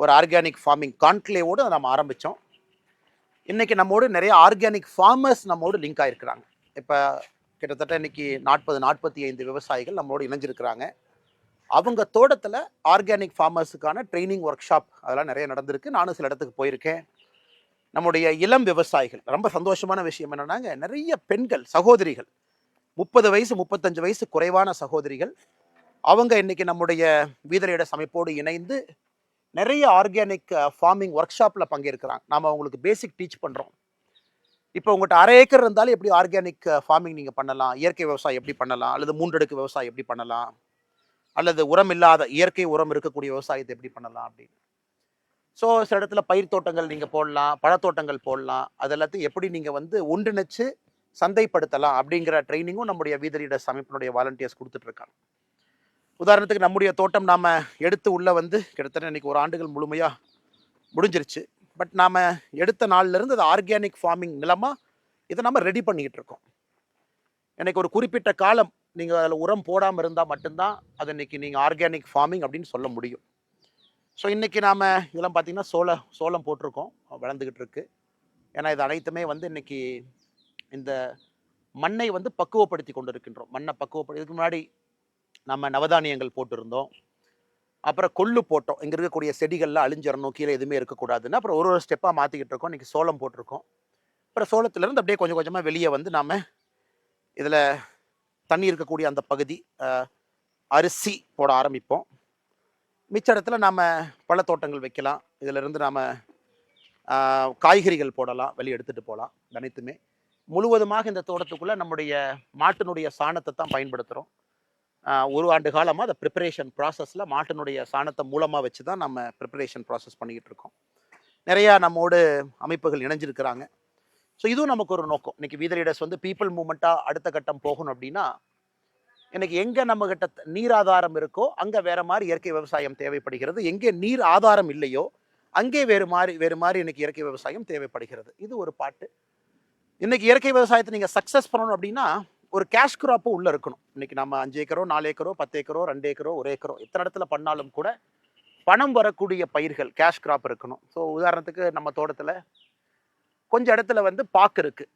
ஒரு ஆர்கானிக் ஃபார்மிங் கான்க்ளேவோடு நம்ம ஆரம்பித்தோம். இன்றைக்கி நம்மோடு நிறைய ஆர்கானிக் ஃபார்மர்ஸ் நம்மோடு லிங்க் ஆகிருக்கிறாங்க. இப்போ கிட்டத்தட்ட இன்றைக்கி 45 விவசாயிகள் நம்மளோடு இணைஞ்சிருக்கிறாங்க. அவங்க தோட்டத்தில் ஆர்கானிக் ஃபார்மர்ஸுக்கான ட்ரைனிங் ஒர்க் ஷாப் அதெல்லாம் நிறைய நடந்திருக்கு. நானும் சில இடத்துக்கு போயிருக்கேன். நம்முடைய இளம் விவசாயிகள், ரொம்ப சந்தோஷமான விஷயம் என்னன்னாங்க, நிறைய பெண்கள் சகோதரிகள், 30 வயசு 35 வயசு குறைவான சகோதரிகள், அவங்க இன்னைக்கு நம்முடைய வீதலீட அமைப்போடு இணைந்து நிறைய ஆர்கானிக் ஃபார்மிங் ஒர்க் ஷாப்பில் பங்கேற்கிறாங்க. நாம் அவங்களுக்கு பேசிக் டீச் பண்ணுறோம். இப்போ உங்கள்கிட்ட 1/2 ஏக்கர் இருந்தாலும் எப்படி ஆர்கானிக் ஃபார்மிங் நீங்கள் பண்ணலாம், இயற்கை விவசாயம் எப்படி பண்ணலாம், அல்லது 3 அடுக்கு விவசாயம் எப்படி பண்ணலாம், அல்லது உரம் இல்லாத இயற்கை உரம் இருக்கக்கூடிய விவசாயத்தை எப்படி பண்ணலாம் அப்படின்னு. ஸோ சில இடத்துல பயிர் தோட்டங்கள் நீங்கள் போடலாம், பழத்தோட்டங்கள் போடலாம். அது எல்லாத்தையும் எப்படி நீங்கள் வந்து ஒன்றிணைச்சு சந்தைப்படுத்தலாம் அப்படிங்கிற ட்ரைனிங்கும் நம்முடைய வீதி லீடர்ஸ் அமைப்பினுடைய வாலண்டியர்ஸ் கொடுத்துட்ருக்காங்க. உதாரணத்துக்கு நம்முடைய தோட்டம் நாம் எடுத்து உள்ளே வந்து கிட்டத்தட்ட இன்றைக்கி 1 ஆண்டுகள் முழுமையாக முடிஞ்சிருச்சு. பட் நாம் எடுத்த நாள்லேருந்து அது ஆர்கானிக் ஃபார்மிங் நிலமாக இதை நம்ம ரெடி பண்ணிக்கிட்டு இருக்கோம். எனக்கு ஒரு குறிப்பிட்ட காலம் நீங்கள் அதில் உரம் போடாமல் இருந்தால் மட்டும்தான் அது இன்றைக்கி நீங்கள் ஆர்கானிக் ஃபார்மிங் அப்படின்னு சொல்ல முடியும். ஸோ இன்றைக்கி நாம் இதெல்லாம் பார்த்திங்கன்னா சோளம் போட்டிருக்கோம், வளர்ந்துக்கிட்டு இருக்கு. ஏன்னா இது அனைத்துமே வந்து இன்றைக்கி இந்த மண்ணை வந்து பக்குவப்படுத்தி கொண்டு இருக்கின்றோம். மண்ணை பக்குவப்படுத்தி முன்னாடி நம்ம நவதானியங்கள் போட்டிருந்தோம், அப்புறம் கொள்ளு போட்டோம். இங்கே இருக்கக்கூடிய செடிகள்லாம் அழிஞ்சிடணும், கீழே எதுவுமே இருக்கக்கூடாதுன்னு அப்புறம் ஒரு ஸ்டெப்பாக மாற்றிக்கிட்டு இருக்கோம். இன்றைக்கி சோளம் போட்டிருக்கோம். அப்புறம் சோளத்துலேருந்து அப்படியே கொஞ்சம் கொஞ்சமாக வெளியே வந்து நாம் இதில் தண்ணி இருக்கக்கூடிய அந்த பகுதி அரிசி போட ஆரம்பிப்போம். மிச்ச இடத்துல நாம் பழத்தோட்டங்கள் வைக்கலாம். இதிலிருந்து நாம் காய்கறிகள் போடலாம், வெளியே எடுத்துகிட்டு போகலாம். அனைத்துமே முழுவதுமாக இந்த தோட்டத்துக்குள்ளே நம்முடைய மாட்டினுடைய சாணத்தை தான் பயன்படுத்துகிறோம். 1 ஆண்டு காலமாக அந்த ப்ரிப்பரேஷன் ப்ராசஸில் மாட்டினுடைய சாணத்தை மூலமாக வச்சு தான் நம்ம ப்ரிப்பரேஷன் ப்ராசஸ் பண்ணிக்கிட்டு இருக்கோம். நிறையா நம்மோடு அமைப்புகள் இணைஞ்சிருக்கிறாங்க. ஸோ இதுவும் நமக்கு ஒரு நோக்கம். இன்றைக்கி வீதி லீடர்ஸ் வந்து பீப்புள் மூவ்மெண்ட்டாக அடுத்த கட்டம் போகணும் அப்படின்னா, எனக்கு எங்கே நம்மகிட்ட நீர் ஆதாரம் இருக்கோ அங்கே வேறு மாதிரி இயற்கை விவசாயம் தேவைப்படுகிறது. எங்கே நீர் ஆதாரம் இல்லையோ அங்கே வேறு மாதிரி இன்றைக்கி இயற்கை விவசாயம் தேவைப்படுகிறது. இது ஒரு பாட்டு. இன்றைக்கி இயற்கை விவசாயத்தை நீங்கள் சக்ஸஸ் பண்ணணும் அப்படின்னா ஒரு கேஷ் கிராப்பும் உள்ளே இருக்கணும். இன்றைக்கி நம்ம 5 ஏக்கரோ 4 ஏக்கரோ 10 ஏக்கரோ 2 ஏக்கரோ 1 ஏக்கரோ எத்தனை இடத்துல பண்ணாலும் கூட பணம் வரக்கூடிய பயிர்கள் கேஷ் கிராப் இருக்கணும். ஸோ உதாரணத்துக்கு நம்ம தோட்டத்தில் கொஞ்சம் இடத்துல வந்து பாக்கு இருக்குது.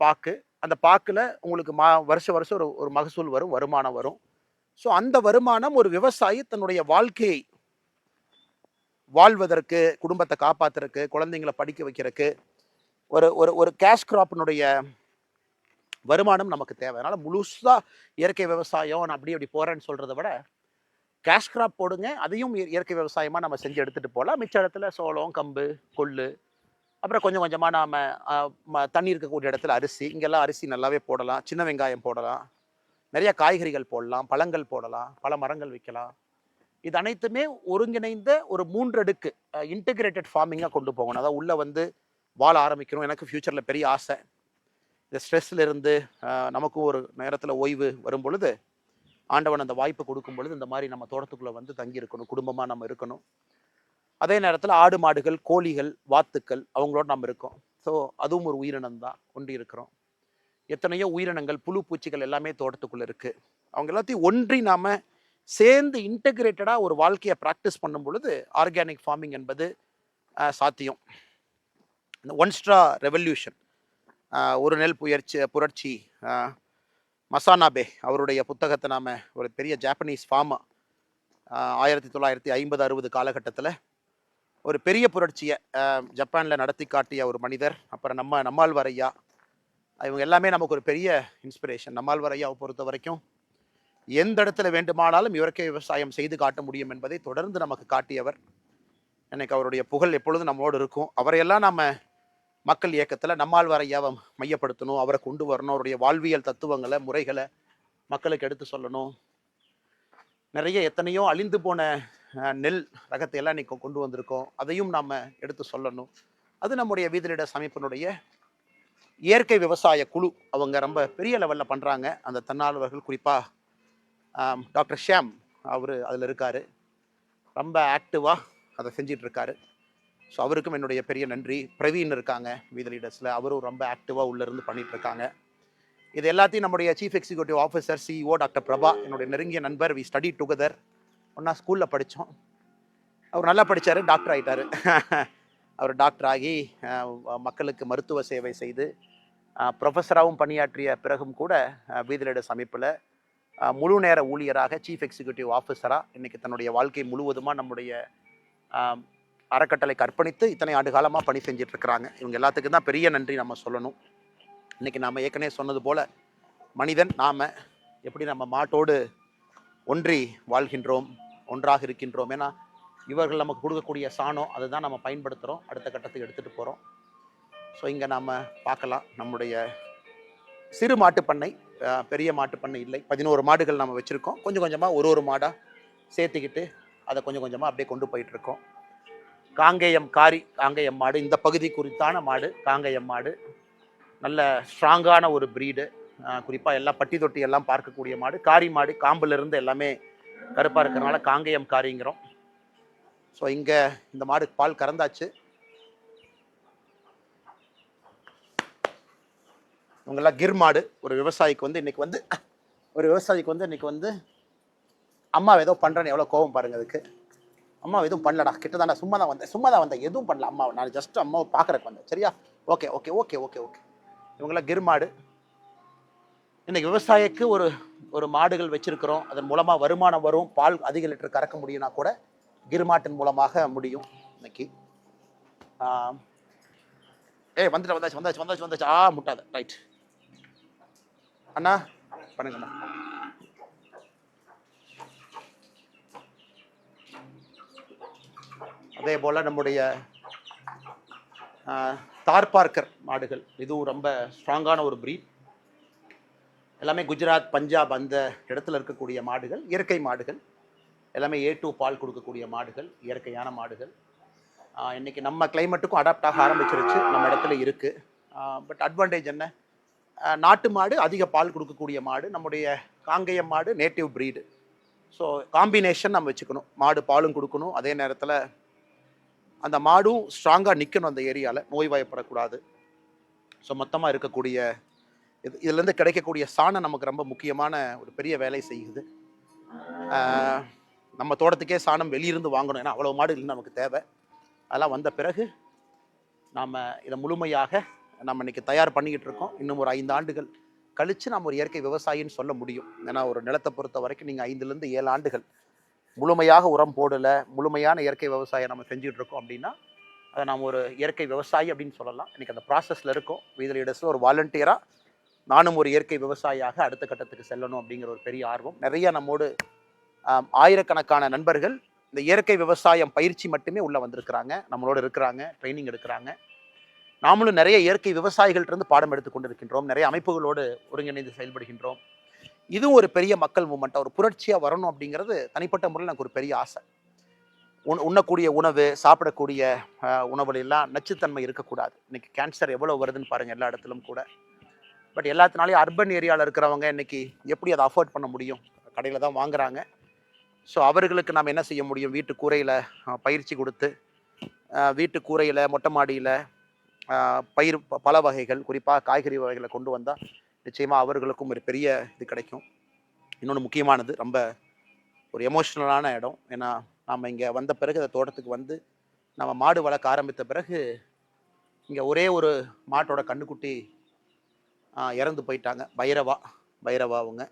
பாக்கு, அந்த பாக்கில் உங்களுக்கு வருஷம் ஒரு மகசூல் வரும், வருமானம் வரும். ஸோ அந்த வருமானம் ஒரு விவசாயி தன்னுடைய வாழ்க்கையை வாழ்வதற்கு, குடும்பத்தை காப்பாற்றுறதுக்கு, குழந்தைங்களை படிக்க வைக்கிறதுக்கு ஒரு கேஷ் கிராப்பினுடைய வருமானம் நமக்கு தேவை. அதனால் முழுசாக இயற்கை விவசாயம் நான் அப்படி போகிறேன்னு சொல்கிறத விட கேஷ் கிராப் போடுங்க, அதையும் இயற்கை விவசாயமாக நம்ம செஞ்சு எடுத்துகிட்டு போகலாம். மிச்ச இடத்துல சோளம், கம்பு, கொள்ளு, அப்புறம் கொஞ்சம் கொஞ்சமாக நாம் தண்ணி இருக்கக்கூடிய இடத்துல அரிசி, இங்கெல்லாம் அரிசி நல்லாவே போடலாம், சின்ன வெங்காயம் போடலாம், நிறைய காய்கறிகள் போடலாம், பழங்கள் போடலாம், பல மரங்கள் வைக்கலாம். இது அனைத்துமே ஒருங்கிணைந்த ஒரு 3 அடுக்கு இன்டெகிரேட்டட் ஃபார்மிங்காக கொண்டு போகணும். அதாவது உள்ளே வந்து வாழ ஆரம்பிக்கணும். எனக்கு ஃப்யூச்சரில் பெரிய ஆசை. இந்த ஸ்ட்ரெஸ்ஸில் இருந்து நமக்கும் ஒரு நேரத்தில் ஓய்வு வரும் பொழுது, ஆண்டவன் அந்த வாய்ப்பு கொடுக்கும் பொழுது இந்த மாதிரி நம்ம தோட்டத்துக்குள்ளே வந்து தங்கி இருக்கணும், குடும்பமாக நம்ம இருக்கணும். அதே நேரத்தில் ஆடு மாடுகள், கோழிகள், வாத்துக்கள் அவங்களோட நம்ம இருக்கோம். ஸோ அதுவும் ஒரு உயிரினம் தான், ஒன்றி இருக்கிறோம். எத்தனையோ உயிரினங்கள், புழு பூச்சிகள் எல்லாமே தோட்டத்துக்குள்ளே இருக்குது. அவங்க எல்லாத்தையும் ஒன்றி நாம் சேர்ந்து இன்டெகிரேட்டடாக ஒரு வாழ்க்கையை ப்ராக்டிஸ் பண்ணும் பொழுது ஆர்கானிக் ஃபார்மிங் என்பது சாத்தியம். இந்த ஒன் ஸ்ட்ரா ரெவல்யூஷன், ஒரு நெல் புரட்சி, மசானாபே அவருடைய புத்தகத்தை நாம் ஒரு பெரிய ஜாப்பனீஸ் ஃபார்மா 1950-60 காலகட்டத்தில் ஒரு பெரிய புரட்சியை ஜப்பானில் நடத்தி காட்டிய ஒரு மனிதர். அப்புறம் நம்மாழ்வார் ஐயா, இவங்க எல்லாமே நமக்கு ஒரு பெரிய இன்ஸ்பிரேஷன். நம்மாழ்வார் ஐயாவை பொறுத்த வரைக்கும் எந்த இடத்துல வேண்டுமானாலும் இயற்கை விவசாயம் செய்து காட்ட முடியும் என்பதை தொடர்ந்து நமக்கு காட்டியவர். எனக்கு அவருடைய புகழ் எப்பொழுதும் நம்மளோடு இருக்கும். அவரையெல்லாம் நம்ம மக்கள் இயக்கத்தில் நம்மாழ்வார் ஐயாவை மையப்படுத்தணும், அவரை கொண்டு வரணும், அவருடைய வாழ்வியல் தத்துவங்களை, முறைகளை மக்களுக்கு எடுத்து சொல்லணும். நிறைய எத்தனையோ அழிந்து போன நெல் ரகத்தை எல்லாம் இன்னைக்கு கொண்டு வந்திருக்கோம், அதையும் நாம் எடுத்து சொல்லணும். அது நம்முடைய வீதி லீடர்ஸ் அமைப்பினுடைய இயற்கை விவசாய குழு, அவங்க ரொம்ப பெரிய லெவலில் பண்ணுறாங்க. அந்த தன்னார்வலர்கள் குறிப்பாக டாக்டர் ஷியாம் அவர் அதில் இருக்கார், ரொம்ப ஆக்டிவாக அதை செஞ்சிட்ருக்காரு. ஸோ அவருக்கும் என்னுடைய பெரிய நன்றி. பிரவீன் இருக்காங்க வீதி லீடர்ஸில், அவரும் ரொம்ப ஆக்டிவாக உள்ளேருந்து பண்ணிகிட்ருக்காங்க. இது எல்லாத்தையும் நம்முடைய chief executive officer CEO doctor Prabha, என்னுடைய நெருங்கிய நண்பர். வி ஸ்டடி டுகெதர், ஒன்றா ஸ்கூலில் படித்தோம். அவர் நல்லா படித்தார், டாக்டர் ஆகிட்டார். அவர் டாக்டர் ஆகி மக்களுக்கு மருத்துவ சேவை செய்து ப்ரொஃபஸராகவும் பணியாற்றிய பிறகும் கூட வீதி லீடர்ஸ் அமைப்பில் முழு நேர ஊழியராக, சீஃப் எக்ஸிக்யூட்டிவ் ஆஃபீஸராக இன்றைக்கி தன்னுடைய வாழ்க்கை முழுவதுமாக நம்முடைய அறக்கட்டளைக்கு அர்ப்பணித்து இத்தனை ஆண்டு காலமாக பணி செஞ்சிட்ருக்கிறாங்க. இவங்க எல்லாத்துக்கும் தான் பெரிய நன்றி நம்ம சொல்லணும். இன்றைக்கி நாம் ஏற்கனவே சொன்னது போல் மனிதன் நாம் எப்படி நம்ம மாட்டோடு ஒன்றி வாழ்கின்றோம், ஒன்றாக இருக்கின்றோம். ஏன்னா இவர்கள் நமக்கு கொடுக்கக்கூடிய சாணம், அதை தான் நம்ம பயன்படுத்துகிறோம், அடுத்த கட்டத்துக்கு எடுத்துகிட்டு போகிறோம். ஸோ இங்கே நாம் பார்க்கலாம் நம்முடைய சிறு மாட்டுப்பண்ணை, பெரிய மாட்டுப்பண்ணை இல்லை. 11 மாடுகள் நம்ம வச்சுருக்கோம். கொஞ்சம் கொஞ்சமாக ஒரு மாடாக சேர்த்துக்கிட்டு அதை கொஞ்சம் கொஞ்சமாக அப்படியே கொண்டு போயிட்டுருக்கோம். காங்கேயம் காங்கேயம் மாடு இந்த பகுதி குறித்தான மாடு. காங்கேயம் மாடு நல்ல ஸ்ட்ராங்கான ஒரு ப்ரீடு. குறிப்பாக எல்லாம் பட்டி தொட்டி எல்லாம் பார்க்கக்கூடிய மாடு. காரி மாடு காம்புலேருந்து எல்லாமே கருப்பாக இருக்கிறனால காங்கேயம் காரிங்கிறோம். ஸோ இங்கே இந்த மாடு பால் கறந்தாச்சு. இவங்கெல்லாம் கிர் மாடு. ஒரு விவசாயிக்கு வந்து இன்னைக்கு வந்து அம்மா ஏதோ பண்ணுறேன்னு எவ்வளோ கோபம் பாருங்க அதுக்கு. அம்மா எதுவும் பண்ணலடா, கிட்டதாண்டா, சும்மா தான் வந்தேன், எதுவும் பண்ணல அம்மா, நான் ஜஸ்ட் அம்மாவை பார்க்குறக்கு வந்தேன், சரியா? Okay okay okay okay okay. இவங்கெல்லாம் கிர் மாடு. இன்னைக்கு விவசாயிக்கு ஒரு மாடுகள் வச்சிருக்கிறோம், அதன் மூலமாக வருமானம் வரும், பால் அதிக லிட்டர் கறக்க முடியும்னா கூட கிர்மாட்டின் மூலமாக முடியும். இன்னைக்கு வந்தாச்சு. முட்டாத ரைட் அண்ணா, பண்ணுங்கண்ணா. அதே போல் நம்முடைய தார்பார்க்கர் மாடுகள், இதுவும் ரொம்ப ஸ்ட்ராங்கான ஒரு ப்ரீட். எல்லாமே குஜராத், பஞ்சாப் அந்த இடத்துல இருக்கக்கூடிய மாடுகள், இயற்கை மாடுகள். எல்லாமே A2 பால் கொடுக்கக்கூடிய மாடுகள், இயற்கையான மாடுகள். இன்றைக்கி நம்ம கிளைமேட்டுக்கும் அடாப்ட் ஆக ஆரம்பிச்சிருச்சு, நம்ம இடத்துல இருக்குது. பட் அட்வான்டேஜ் என்ன? நாட்டு மாடு அதிக பால் கொடுக்கக்கூடிய மாடு. நம்முடைய காங்கேயம் மாடு நேட்டிவ் ப்ரீடு. ஸோ காம்பினேஷன் நம்ம வச்சுக்கணும். மாடு பாலும் கொடுக்கணும், அதே நேரத்தில் அந்த மாடும் ஸ்ட்ராங்காக நிற்கணும் அந்த ஏரியாவில், நோய்வாய்ப்படக்கூடாது. ஸோ மொத்தமாக இருக்கக்கூடிய இதுலேருந்து கிடைக்கக்கூடிய சாணம் நமக்கு ரொம்ப முக்கியமான ஒரு பெரிய வேலை செய்யுது. நம்ம தோட்டத்துக்கே சாணம் வெளியிருந்து வாங்கணும், ஏன்னா அவ்வளோ மாடுகள் நமக்கு தேவை. அதெல்லாம் வந்த பிறகு நாம் இதை முழுமையாக நம்ம இன்றைக்கி தயார் பண்ணிக்கிட்டு இருக்கோம். இன்னும் ஒரு 5 ஆண்டுகள் கழித்து நம்ம ஒரு இயற்கை விவசாயின்னு சொல்ல முடியும். ஏன்னா ஒரு நிலத்தை பொறுத்த வரைக்கும் நீங்கள் 5லேருந்து 7 ஆண்டுகள் முழுமையாக உரம் போடலை, முழுமையான இயற்கை விவசாயம் நம்ம செஞ்சுட்டு இருக்கோம் அப்படின்னா அதை நாம் ஒரு இயற்கை விவசாயி அப்படின்னு சொல்லலாம். இன்றைக்கி அந்த ப்ராசஸில் இருக்கும். வீத லீடர்ஸில் ஒரு வாலண்டியராக நானும் ஒரு இயற்கை விவசாயியாக அடுத்த கட்டத்துக்கு செல்லணும் அப்படிங்கிற ஒரு பெரிய ஆர்வம். நிறைய நம்மோடு ஆயிரக்கணக்கான நண்பர்கள் இந்த இயற்கை விவசாயம் பயிற்சி மட்டுமே உள்ளே வந்திருக்கிறாங்க, நம்மளோட இருக்கிறாங்க, ட்ரைனிங் எடுக்கிறாங்க. நாமளும் நிறைய இயற்கை விவசாயிகள்கிட்ட பாடம் எடுத்து கொண்டு இருக்கின்றோம். நிறைய அமைப்புகளோடு ஒருங்கிணைந்து செயல்படுகின்றோம். இதுவும் ஒரு பெரிய மக்கள் மூமெண்ட்டாக, ஒரு புரட்சியாக வரணும் அப்படிங்கிறது தனிப்பட்ட முறையில் எனக்கு ஒரு பெரிய ஆசை. உண்ணக்கூடிய உணவு, சாப்பிடக்கூடிய உணவுலாம் நச்சுத்தன்மை இருக்கக்கூடாது. இன்னைக்கு கேன்சர் எவ்வளோ வருதுன்னு பாருங்கள் எல்லா இடத்துலும் கூட. பட் எல்லாத்தினாலையும் அர்பன் ஏரியாவில் இருக்கிறவங்க இன்றைக்கி எப்படி அதை அஃபோர்ட் பண்ண முடியும்? கடையில் தான் வாங்குறாங்க. ஸோ அவர்களுக்கு நாம் என்ன செய்ய முடியும்? வீட்டு கூரையில் பயிற்சி கொடுத்து, வீட்டு கூரையில் மொட்டை மாடியில் பயிர் பல வகைகள், குறிப்பாக காய்கறி வகைகளை கொண்டு வந்தால் நிச்சயமாக அவர்களுக்கும் ஒரு பெரிய இது கிடைக்கும். இன்னொன்று முக்கியமானது, ரொம்ப ஒரு எமோஷ்னலான இடம். ஏன்னா நாம் இங்கே வந்த பிறகு அந்த தோட்டத்துக்கு வந்து நம்ம மாடு வளர்க்க ஆரம்பித்த பிறகு இங்கே ஒரே ஒரு மாட்டோட கண்ணுக்குட்டி இறந்து போயிட்டாங்க. பைரவா அவங்க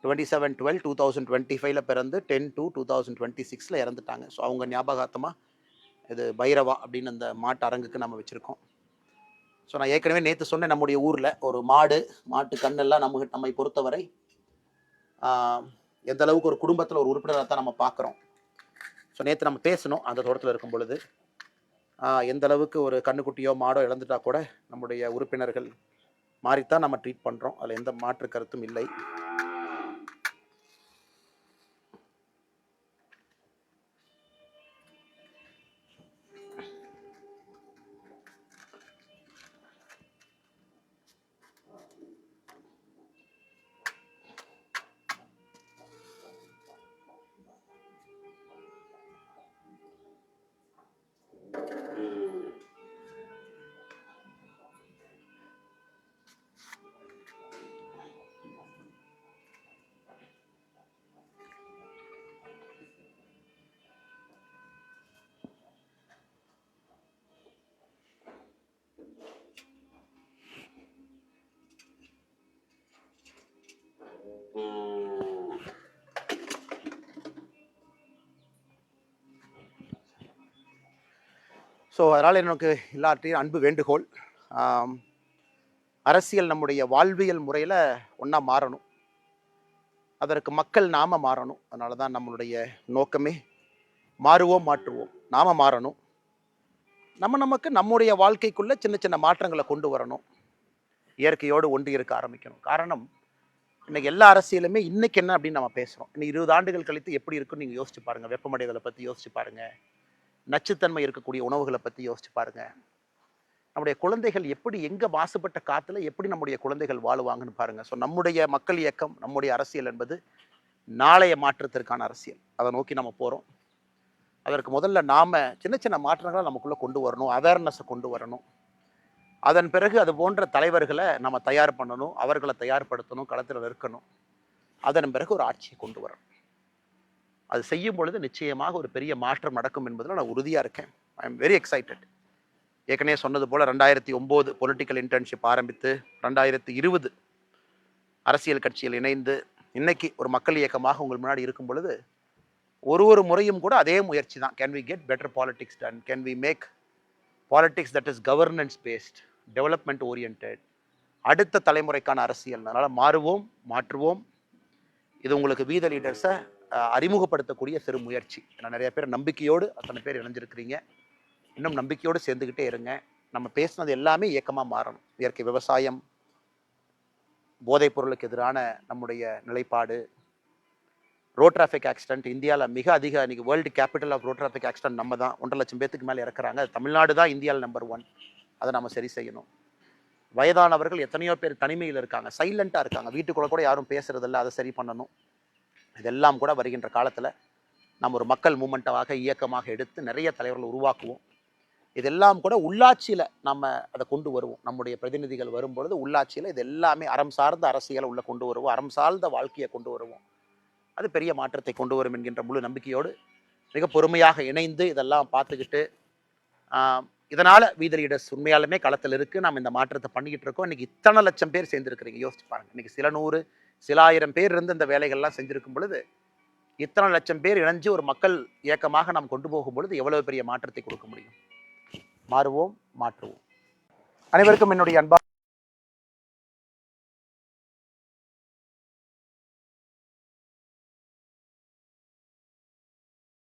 27/12/2025 பிறந்து 10/2/2026 இறந்துட்டாங்க. ஸோ அவங்க ஞாபகார்த்தமாக இது பைரவா அப்படின்னு அந்த மாட்டு அரங்குக்கு நம்ம வச்சுருக்கோம். ஸோ நான் ஏற்கனவே நேற்று சொன்னேன், நம்முடைய ஊரில் ஒரு மாட்டு கண்ணெல்லாம் நம்மை பொறுத்தவரை எந்த அளவுக்கு ஒரு குடும்பத்தில் ஒரு உறுப்பினராக தான் நம்ம பார்க்குறோம். ஸோ நேற்று நம்ம பேசணும் அந்த தோட்டத்தில் இருக்கும் பொழுது, எந்த அளவுக்கு ஒரு கண்ணுக்குட்டியோ மாடோ இழந்துட்டா கூட நம்முடைய உறுப்பினர்கள் மாறித்தான் நம்ம ட்ரீட் பண்ணுறோம். அதில் எந்த மாற்று கருத்தும் இல்லை. ஸோ அதனால் எனக்கு எல்லாத்தையும் அன்பு வேண்டுகோள், அரசியல் நம்முடைய வாழ்வியல் முறையில் ஒன்றா மாறணும். அதற்கு மக்கள் நாம் மாறணும். அதனால தான் நம்மளுடைய நோக்கமே மாற்றுவோம், நாம் மாறணும். நமக்கு நம்முடைய வாழ்க்கைக்குள்ள சின்ன சின்ன மாற்றங்களை கொண்டு வரணும். இயற்கையோடு ஒன்றி இருக்க ஆரம்பிக்கணும். காரணம், இன்னைக்கு எல்லா அரசியலுமே இன்னைக்கு என்ன அப்படின்னு நம்ம பேசுறோம். இன்னும் 20 ஆண்டுகள் கழித்து எப்படி இருக்குன்னு நீங்க யோசிச்சு பாருங்க. வெப்பமடைதலை பத்தி யோசிச்சு பாருங்க. நச்சுத்தன்மை இருக்கக்கூடிய உணவுகளை பத்தி யோசிச்சு பாருங்க. நம்முடைய குழந்தைகள் எப்படி எங்க மாசுபட்ட காத்துல எப்படி நம்முடைய குழந்தைகள் வாழுவாங்கன்னு பாருங்க. ஸோ நம்முடைய மக்கள் இயக்கம், நம்முடைய அரசியல் என்பது நாளைய மாற்றத்திற்கான அரசியல். அதை நோக்கி நம்ம போறோம். அதற்கு முதல்ல நாம சின்ன சின்ன மாற்றங்களை நமக்குள்ள கொண்டு வரணும், அவேர்னஸை கொண்டு வரணும். அதன் பிறகு அது போன்ற தலைவர்களை நம்ம தயார் பண்ணணும், அவர்களை தயார்படுத்தணும், களத்தில் நிற்கணும். அதன் பிறகு ஒரு ஆட்சியை கொண்டு வரணும். அது செய்யும் பொழுது நிச்சயமாக ஒரு பெரிய மாற்றம் நடக்கும் என்பதில் நான் உறுதியாக இருக்கேன். I am very excited. ஏற்கனவே சொன்னது போல் 2009 பொலிட்டிக்கல் இன்டர்ன்ஷிப் ஆரம்பித்து 2020 அரசியல் கட்சியில் இணைந்து இன்னைக்கு ஒரு மக்கள் இயக்கமாக உங்கள் முன்னாடி இருக்கும் பொழுது ஒரு முறையும் கூட அதே முயற்சி தான். Can we get better politics done? Can we make politics that is governance based, development orient, அடுத்த தலைமுறைக்கான அரசியல். அதனால் மாறுவோம், மாற்றுவோம். இது உங்களுக்கு வீத லீடர்ஸை அறிமுகப்படுத்தக்கூடிய சிறு முயற்சி. ஏன்னா நிறைய பேர் நம்பிக்கையோடு அத்தனை பேர் இணைஞ்சிருக்கிறீங்க. இன்னும் நம்பிக்கையோடு சேர்ந்துக்கிட்டே இருங்க. நம்ம பேசினது எல்லாமே இயக்கமாக மாறணும். இயற்கை விவசாயம், போதைப் பொருளுக்கு எதிரான நம்முடைய நிலைப்பாடு, ரோட் டிராஃபிக் ஆக்சிடென்ட். இந்தியாவில் மிக அதிக இன்னைக்கு world capital of road traffic accident நம்ம தான். 1.5 லட்சம் பேத்துக்கு மேலே இறக்குறாங்க. தமிழ்நாடு தான் இந்தியாவில் நம்பர் 1. அதை நம்ம சரி செய்யணும். வயதானவர்கள் எத்தனையோ பேர் தனிமையில் இருக்காங்க, சைலண்டாக இருக்காங்க, வீட்டுக்குள்ள கூட யாரும் பேசுறதில்ல. அதை சரி பண்ணணும். இதெல்லாம் கூட வருகின்ற காலத்தில் நம்ம ஒரு மக்கள் மூமெண்ட்டாக இயக்கமாக எடுத்து நிறைய தலைவர்கள் உருவாக்குவோம். இதெல்லாம் கூட உள்ளாட்சியில் நம்ம அதை கொண்டு வருவோம். நம்முடைய பிரதிநிதிகள் வரும்பொழுது உள்ளாட்சியில் இது எல்லாமே அறம் சார்ந்த அரசியலை உள்ள கொண்டு வருவோம், அறம் சார்ந்த வாழ்க்கையை கொண்டு வருவோம். அது பெரிய மாற்றத்தை கொண்டு வரும் என்கின்ற முழு நம்பிக்கையோடு மிக பொறுமையாக இணைந்து இதெல்லாம் பார்த்துக்கிட்டு, இதனால் வீத லீடர்ஸ் உண்மையாலுமே களத்தில் இருக்குது. நம்ம இந்த மாற்றத்தை பண்ணிக்கிட்டு இருக்கோம். இன்றைக்கி இத்தனை லட்சம் பேர் சேர்ந்துருக்கிறீங்க. யோசிச்சு பாருங்கள். இன்றைக்கி சில 100 சில 1000 பேர் இருந்து இந்த வேலைகள்லாம் செஞ்சுருக்கும் பொழுது இத்தனை லட்சம் பேர் இணைஞ்சு ஒரு மக்கள் இயக்கமாக நாம் கொண்டு போகும் பொழுது எவ்வளவு பெரிய மாற்றத்தை கொடுக்க முடியும். மாறுவோம், மாற்றுவோம். அனைவருக்கும் என்னுடைய அன்பா